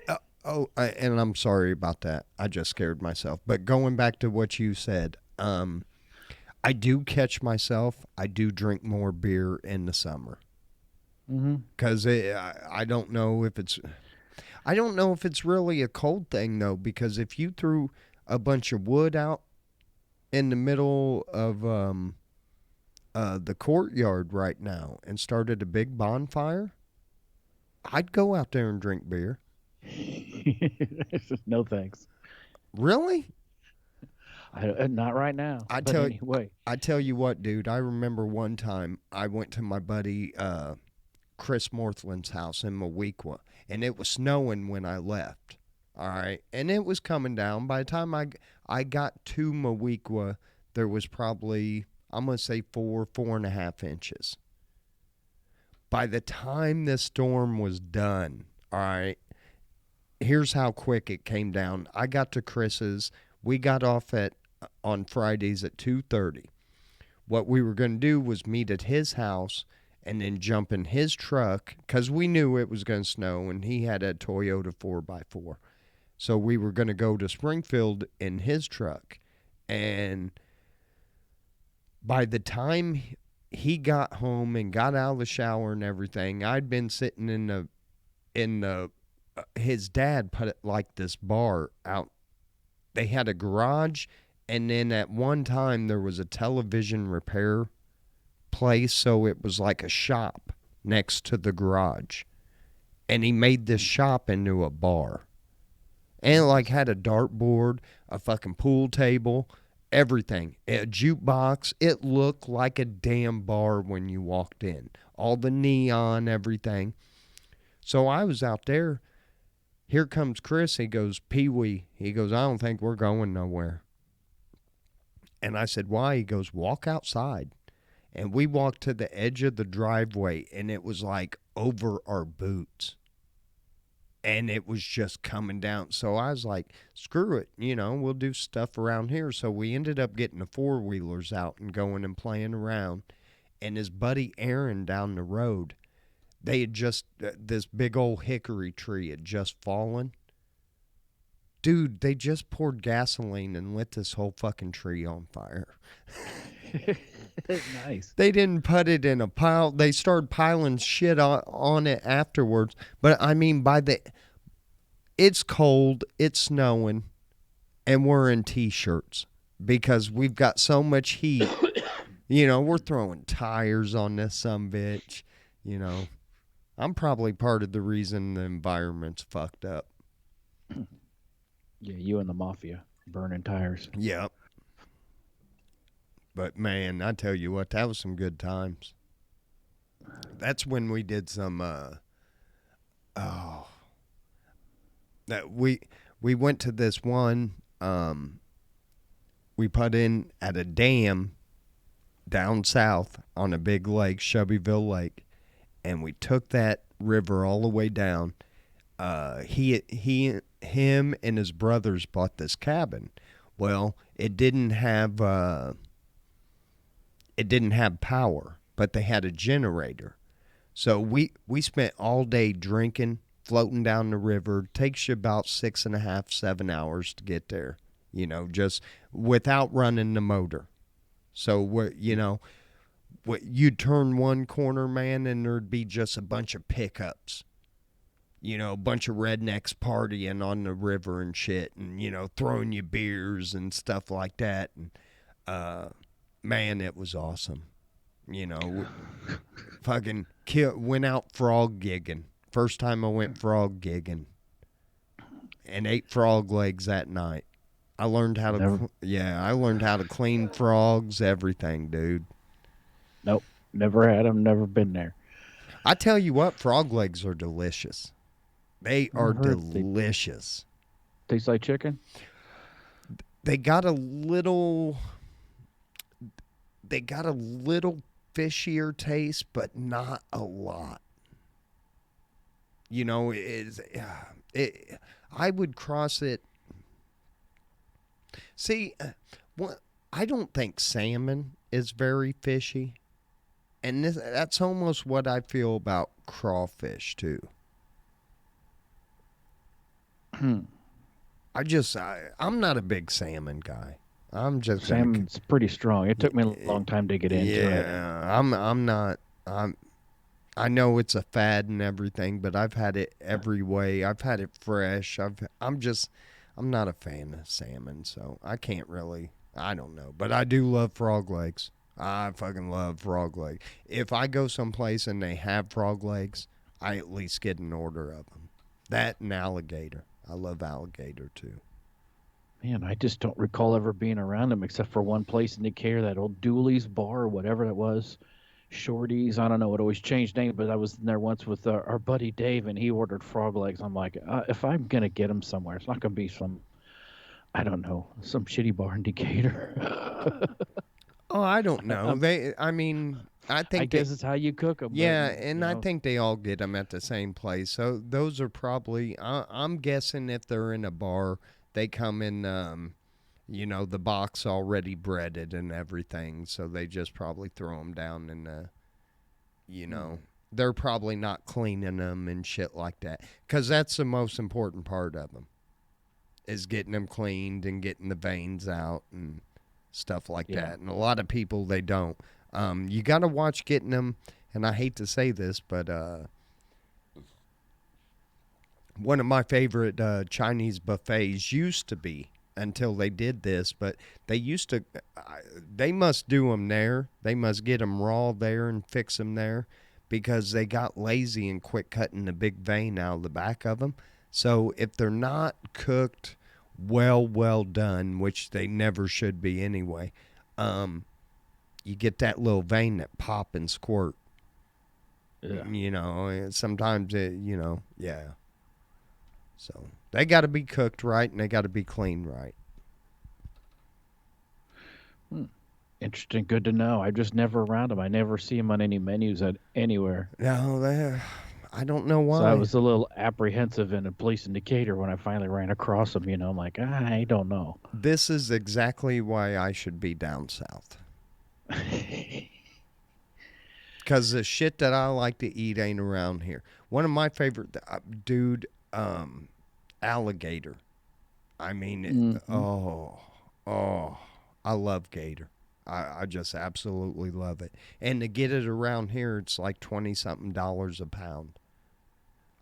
and I'm sorry about that. I just scared myself. But going back to what you said, I do catch myself. I do drink more beer in the summer. Because I don't know if it's... I don't know if it's really a cold thing, though, because if you threw a bunch of wood out in the middle of the courtyard right now and started a big bonfire, I'd go out there and drink beer. No thanks. Really? Not right now. I tell you what, dude. I remember one time I went to my buddy Chris Morthland's house in Mowequa, and it was snowing when I left. All right, and it was coming down. By the time I got to Mowequa, there was probably, I'm gonna say 4.5 inches. By the time this storm was done, all right, here's how quick it came down. I got to Chris's. We got off on Fridays at 2:30. What we were going to do was meet at his house and then jump in his truck because we knew it was going to snow, and he had a Toyota 4x4. So we were going to go to Springfield in his truck. And by the time he got home and got out of the shower and everything, I'd been sitting in the his dad put it like this bar out. They had a garage, and then at one time there was a television repair place, so it was like a shop next to the garage. And he made this shop into a bar. And it like had a dartboard, a fucking pool table, everything. A jukebox. It looked like a damn bar when you walked in. All the neon, everything. So I was out there. Here comes Chris. He goes, Pee-wee. He goes, I don't think we're going nowhere. And I said, why? He goes, walk outside. And we walked to the edge of the driveway, and it was like over our boots. And it was just coming down. So I was like, screw it. We'll do stuff around here. So we ended up getting the 4-wheelers out and going and playing around. And his buddy Aaron down the road, they had just, this big old hickory tree had just fallen. Dude, they just poured gasoline and lit this whole fucking tree on fire. Nice. They didn't put it in a pile. They started piling shit on it afterwards. But I mean, it's cold, it's snowing, and we're in t-shirts because we've got so much heat. We're throwing tires on this sumbitch. I'm probably part of the reason the environment's fucked up. Yeah, you and the mafia burning tires. Yep. But man, I tell you what, that was some good times. That's when we did some that we went to this one we put in at a dam down south on a big lake, Shelbyville Lake, and we took that river all the way down. Him and his brothers bought this cabin. Well, it didn't have power, but they had a generator. So we spent all day drinking, floating down the river. Takes you about 6.5, 7 hours to get there. Just without running the motor. So you'd turn one corner, man, and there'd be just a bunch of pickups. A bunch of rednecks partying on the river and shit, and throwing you beers and stuff like that. And man, it was awesome. Fucking went out frog gigging. First time I went frog gigging, and ate frog legs that night. I learned how to I learned how to clean frogs, everything, dude. Nope, never had them, never been there. I tell you what, frog legs are delicious. They are delicious. Tastes like chicken? They got a little fishier taste, but not a lot. I would cross it. See, I don't think salmon is very fishy. And that's almost what I feel about crawfish, too. I'm not a big salmon guy. Salmon's pretty strong. It took me a long time to get into it. Yeah, I'm not. I know it's a fad and everything, but I've had it every way. I've had it fresh. I'm not a fan of salmon, so I can't really. I don't know, but I do love frog legs. I fucking love frog legs. If I go someplace and they have frog legs, I at least get an order of them. That and alligator. I love alligator too. Man, I just don't recall ever being around them except for one place in Decatur, that old Dooley's bar or whatever that was. Shorty's, I don't know, it always changed names, but I was in there once with our buddy Dave, and he ordered frog legs. I'm like, if I'm going to get them somewhere, it's not going to be some shitty bar in Decatur. Oh, I don't know. I guess it's how you cook them. Yeah, and I think they all get them at the same place. So those are probably, I'm guessing if they're in a bar, they come in, the box already breaded and everything. So they just probably throw them down and, they're probably not cleaning them and shit like that. Because that's the most important part of them, is getting them cleaned and getting the veins out and stuff like that. And a lot of people, they don't. You got to watch getting them, and I hate to say this, but one of my favorite Chinese buffets used to be, until they did this, but they must do them there. They must get them raw there and fix them there, because they got lazy and quit cutting the big vein out of the back of them. So if they're not cooked well done, which they never should be anyway, you get that little vein that pop and squirt. Yeah. Sometimes yeah. So they got to be cooked right, and they got to be cleaned right. Interesting. Good to know. I'm just never around them. I never see them on any menus anywhere. No, I don't know why. So I was a little apprehensive in a place in Decatur when I finally ran across them. I'm like, I don't know. This is exactly why I should be down south. Because the shit that I like to eat ain't around here. One of my favorite, alligator. I mean, I love gator. I just absolutely love it. And to get it around here, it's like $20-something a pound.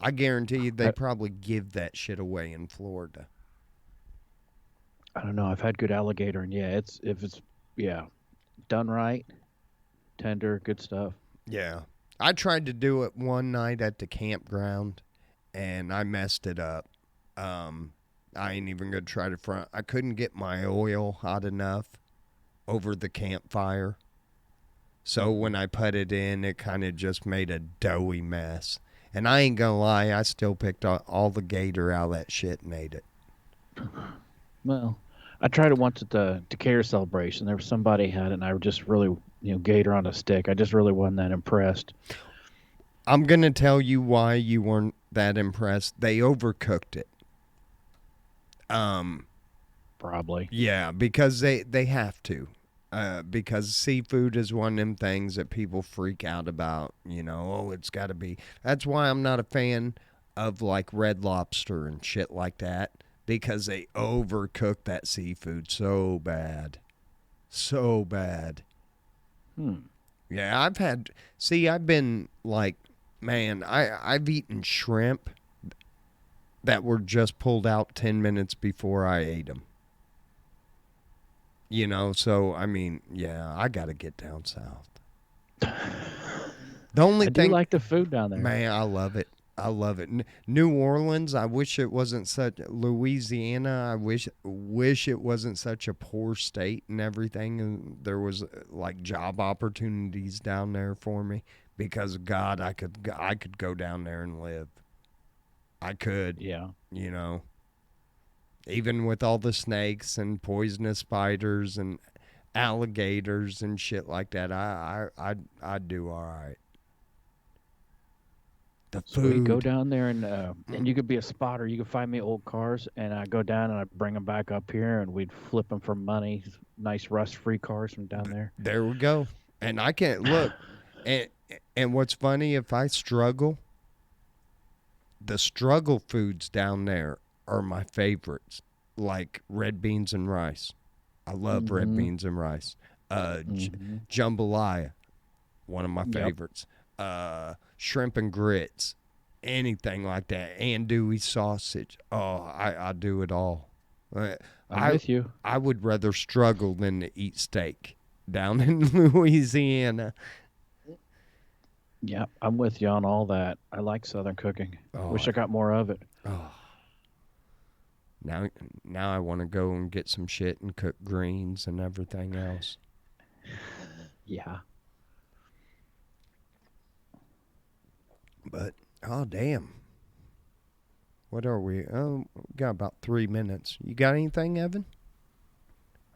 I guarantee you they probably give that shit away in Florida. I don't know. I've had good alligator, and if it's done right, tender, good stuff. Yeah. I tried to do it one night at the campground, and I messed it up. I ain't even going to try to front. I couldn't get my oil hot enough over the campfire. So when I put it in, it kind of just made a doughy mess. And I ain't going to lie, I still picked all the gator out of that shit and ate it. Well, I tried it once at the Decatur celebration. There was somebody had it, and I just really, gator on a stick. I just really wasn't that impressed. I'm going to tell you why you weren't that impressed. They overcooked it. Probably. Yeah, because they have to. Because seafood is one of them things that people freak out about. Oh, it's got to be. That's why I'm not a fan of like Red Lobster and shit like that, because they overcook that seafood so bad. So bad. Yeah, I've been like, man, I've eaten shrimp that were just pulled out 10 minutes before I ate them. So I mean, yeah, I got to get down south. The only I do thing, like the food down there. man, I love it. I love it. New Orleans, I wish it wasn't such. Louisiana, I wish it wasn't such a poor state and everything, and there was like job opportunities down there for me. Because God, I could go down there and live. I could, Yeah. you know, even with all the snakes and poisonous spiders and alligators and shit like that. I'd do all right. The So we go food. down there, and you could be a spotter. You could find me old cars, and I go down and I bring them back up here, and we'd flip them for money. Nice rust-free cars from down there. There we go. And I can't look. And and what's funny, if I struggle, the struggle foods down there are my favorites, like red beans and rice. I love red Mm-hmm. beans and rice. Mm-hmm. Jambalaya, one of my Yep. favorites. Shrimp and grits, anything like that. Andouille sausage. Oh, I do it all. Uh, I'm I with you. I would rather struggle than to eat steak down in Louisiana. Yeah, I'm with you on all that. I like Southern cooking. Oh, Wish I got more of it. oh. Now, now I want to go and get some shit and cook greens and everything else. Yeah. But oh damn, what are we? Oh, we got about 3 minutes. You got anything, Evan?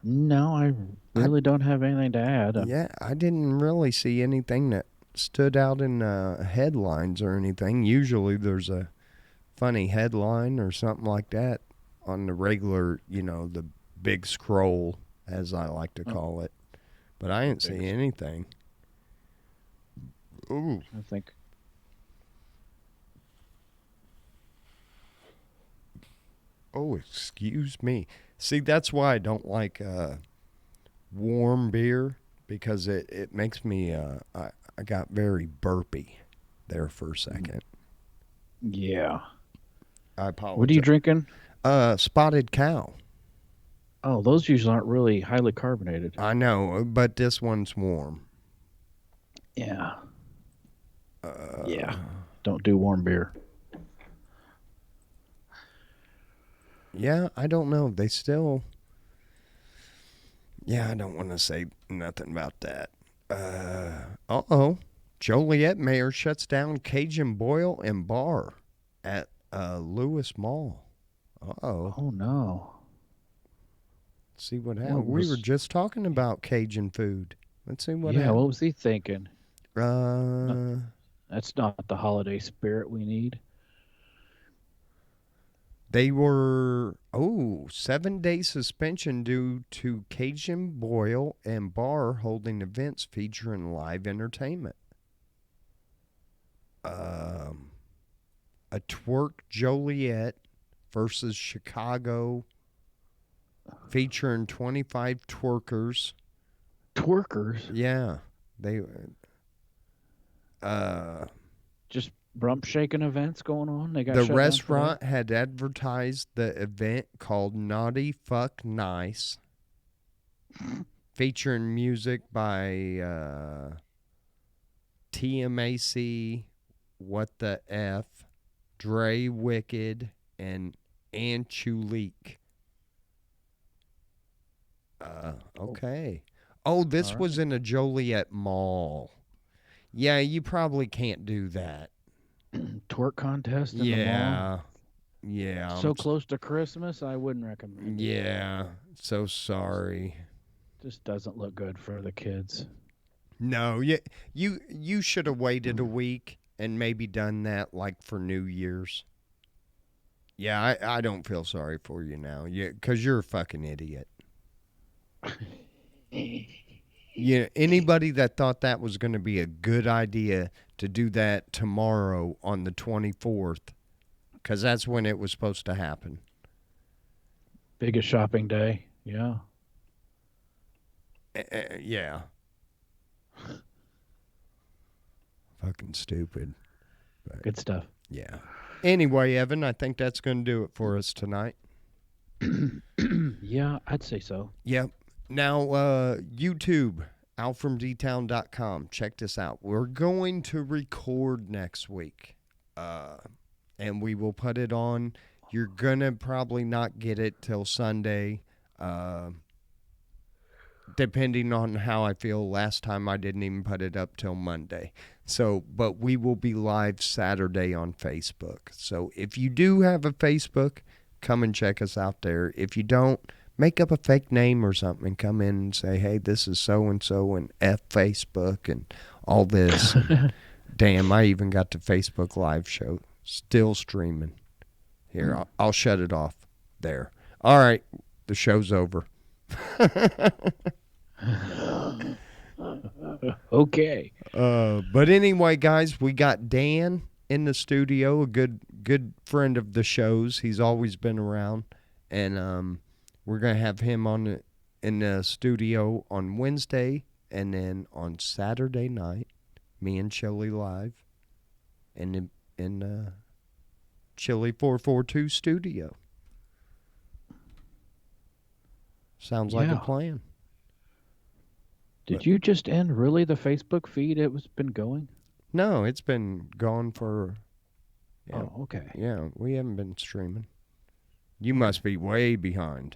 No, I I really don't have anything to add. Yeah, I didn't really see anything that stood out in headlines or anything. Usually there's a funny headline or something like that on the regular, the big scroll, as I like to Oh, call it. But I didn't see biggest. anything. Ooh. I think. Oh, excuse me. See, that's why I don't like warm beer, because it makes me, I got very burpy there for a second. Yeah. I What are you apologize. drinking? Spotted Cow. Oh, those usually aren't really highly carbonated. I know, but this one's warm. Yeah. Uh, Yeah. Don't do warm beer. yeah, I don't know. They still. Yeah, I don't want to say nothing about that. Oh. Joliet mayor shuts down Cajun Boil and Bar at Lewis Mall. Uh-oh. Oh no. See what What happened. We were was just talking about Cajun food. Let's see what Yeah, what happened. was he thinking? No, Uh, that's not the holiday spirit we need. they were 7-day suspension due to Cajun Boil and Bar holding events featuring live entertainment. Um, a twerk Joliet versus Chicago featuring 25 twerkers. Twerkers. Yeah, they Just rump shaking events going on. They got the shut down for that. restaurant had advertised the event called Naughty Fuck Nice, featuring music by TMAC, What the F, Dre Wicked, and Anchuleek. Oh, Okay. Oh, this all was right. in a Joliet mall. Yeah, you probably can't do that. Twerk contest in the mall. Yeah. Yeah. So close to Christmas, I wouldn't recommend it. Yeah. So sorry. Just doesn't look good for the kids. No, you should have waited a week and maybe done that like for New Year's. Yeah, I don't feel sorry for you now. Yeah, because you're a fucking idiot. Yeah, anybody that thought that was going to be a good idea to do that tomorrow on the 24th, because that's when it was supposed to happen. Biggest shopping day. Yeah. Yeah. Fucking stupid. But, Good stuff. yeah. Anyway, Evan, I think that's going to do it for us tonight. Yeah, I'd say so. Yep. Now, YouTube, AlfromDtown.com. Check this out. We're going to record next week, and we will put it on. You're going to probably not get it till Sunday, depending on how I feel. Last time I didn't even put it up till Monday. So, but we will be live Saturday on Facebook. So if you do have a Facebook, come and check us out there. If you don't, make up a fake name or something and come in and say, hey, this is so-and-so and F Facebook and all this. Damn, I even got the Facebook live show still streaming. Here, I'll shut it off there. All right, the show's over. Okay. But anyway, guys, we got Dan in the studio, a good friend of the show's. He's always been around, and we're gonna have him in the studio on Wednesday, and then on Saturday night, me and Chili live, in Chili442 studio. Sounds like a plan. Did you just end really the Facebook feed? It was been going? No, it's been gone for. Yeah, oh, okay. Yeah, we haven't been streaming. You must be way behind.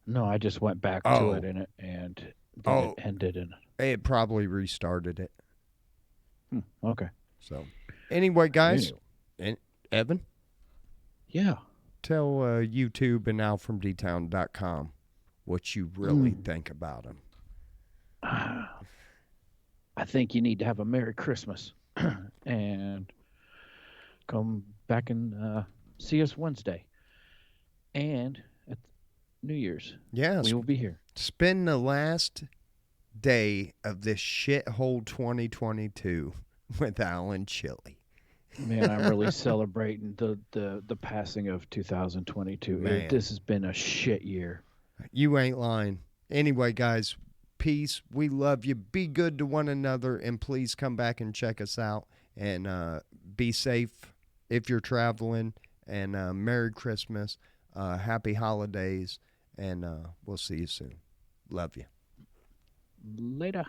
No, I just went back to it and then it ended and it probably restarted it. Okay. So, anyway, guys, and Evan, yeah, tell YouTube and AlfromDtown.com what you really think about them. I think you need to have a Merry Christmas and come back and see us Wednesday and at New Year's. Yes, we will be here. Spend the last day of this shithole 2022 with Al and Chili. Man, I'm really celebrating the passing of 2022. This has been a shit year. You ain't lying. Anyway, guys, peace. We love you. Be good to one another, and please come back and check us out. And be safe if you're traveling. And Merry Christmas, Happy Holidays, and we'll see you soon. Love you. Later.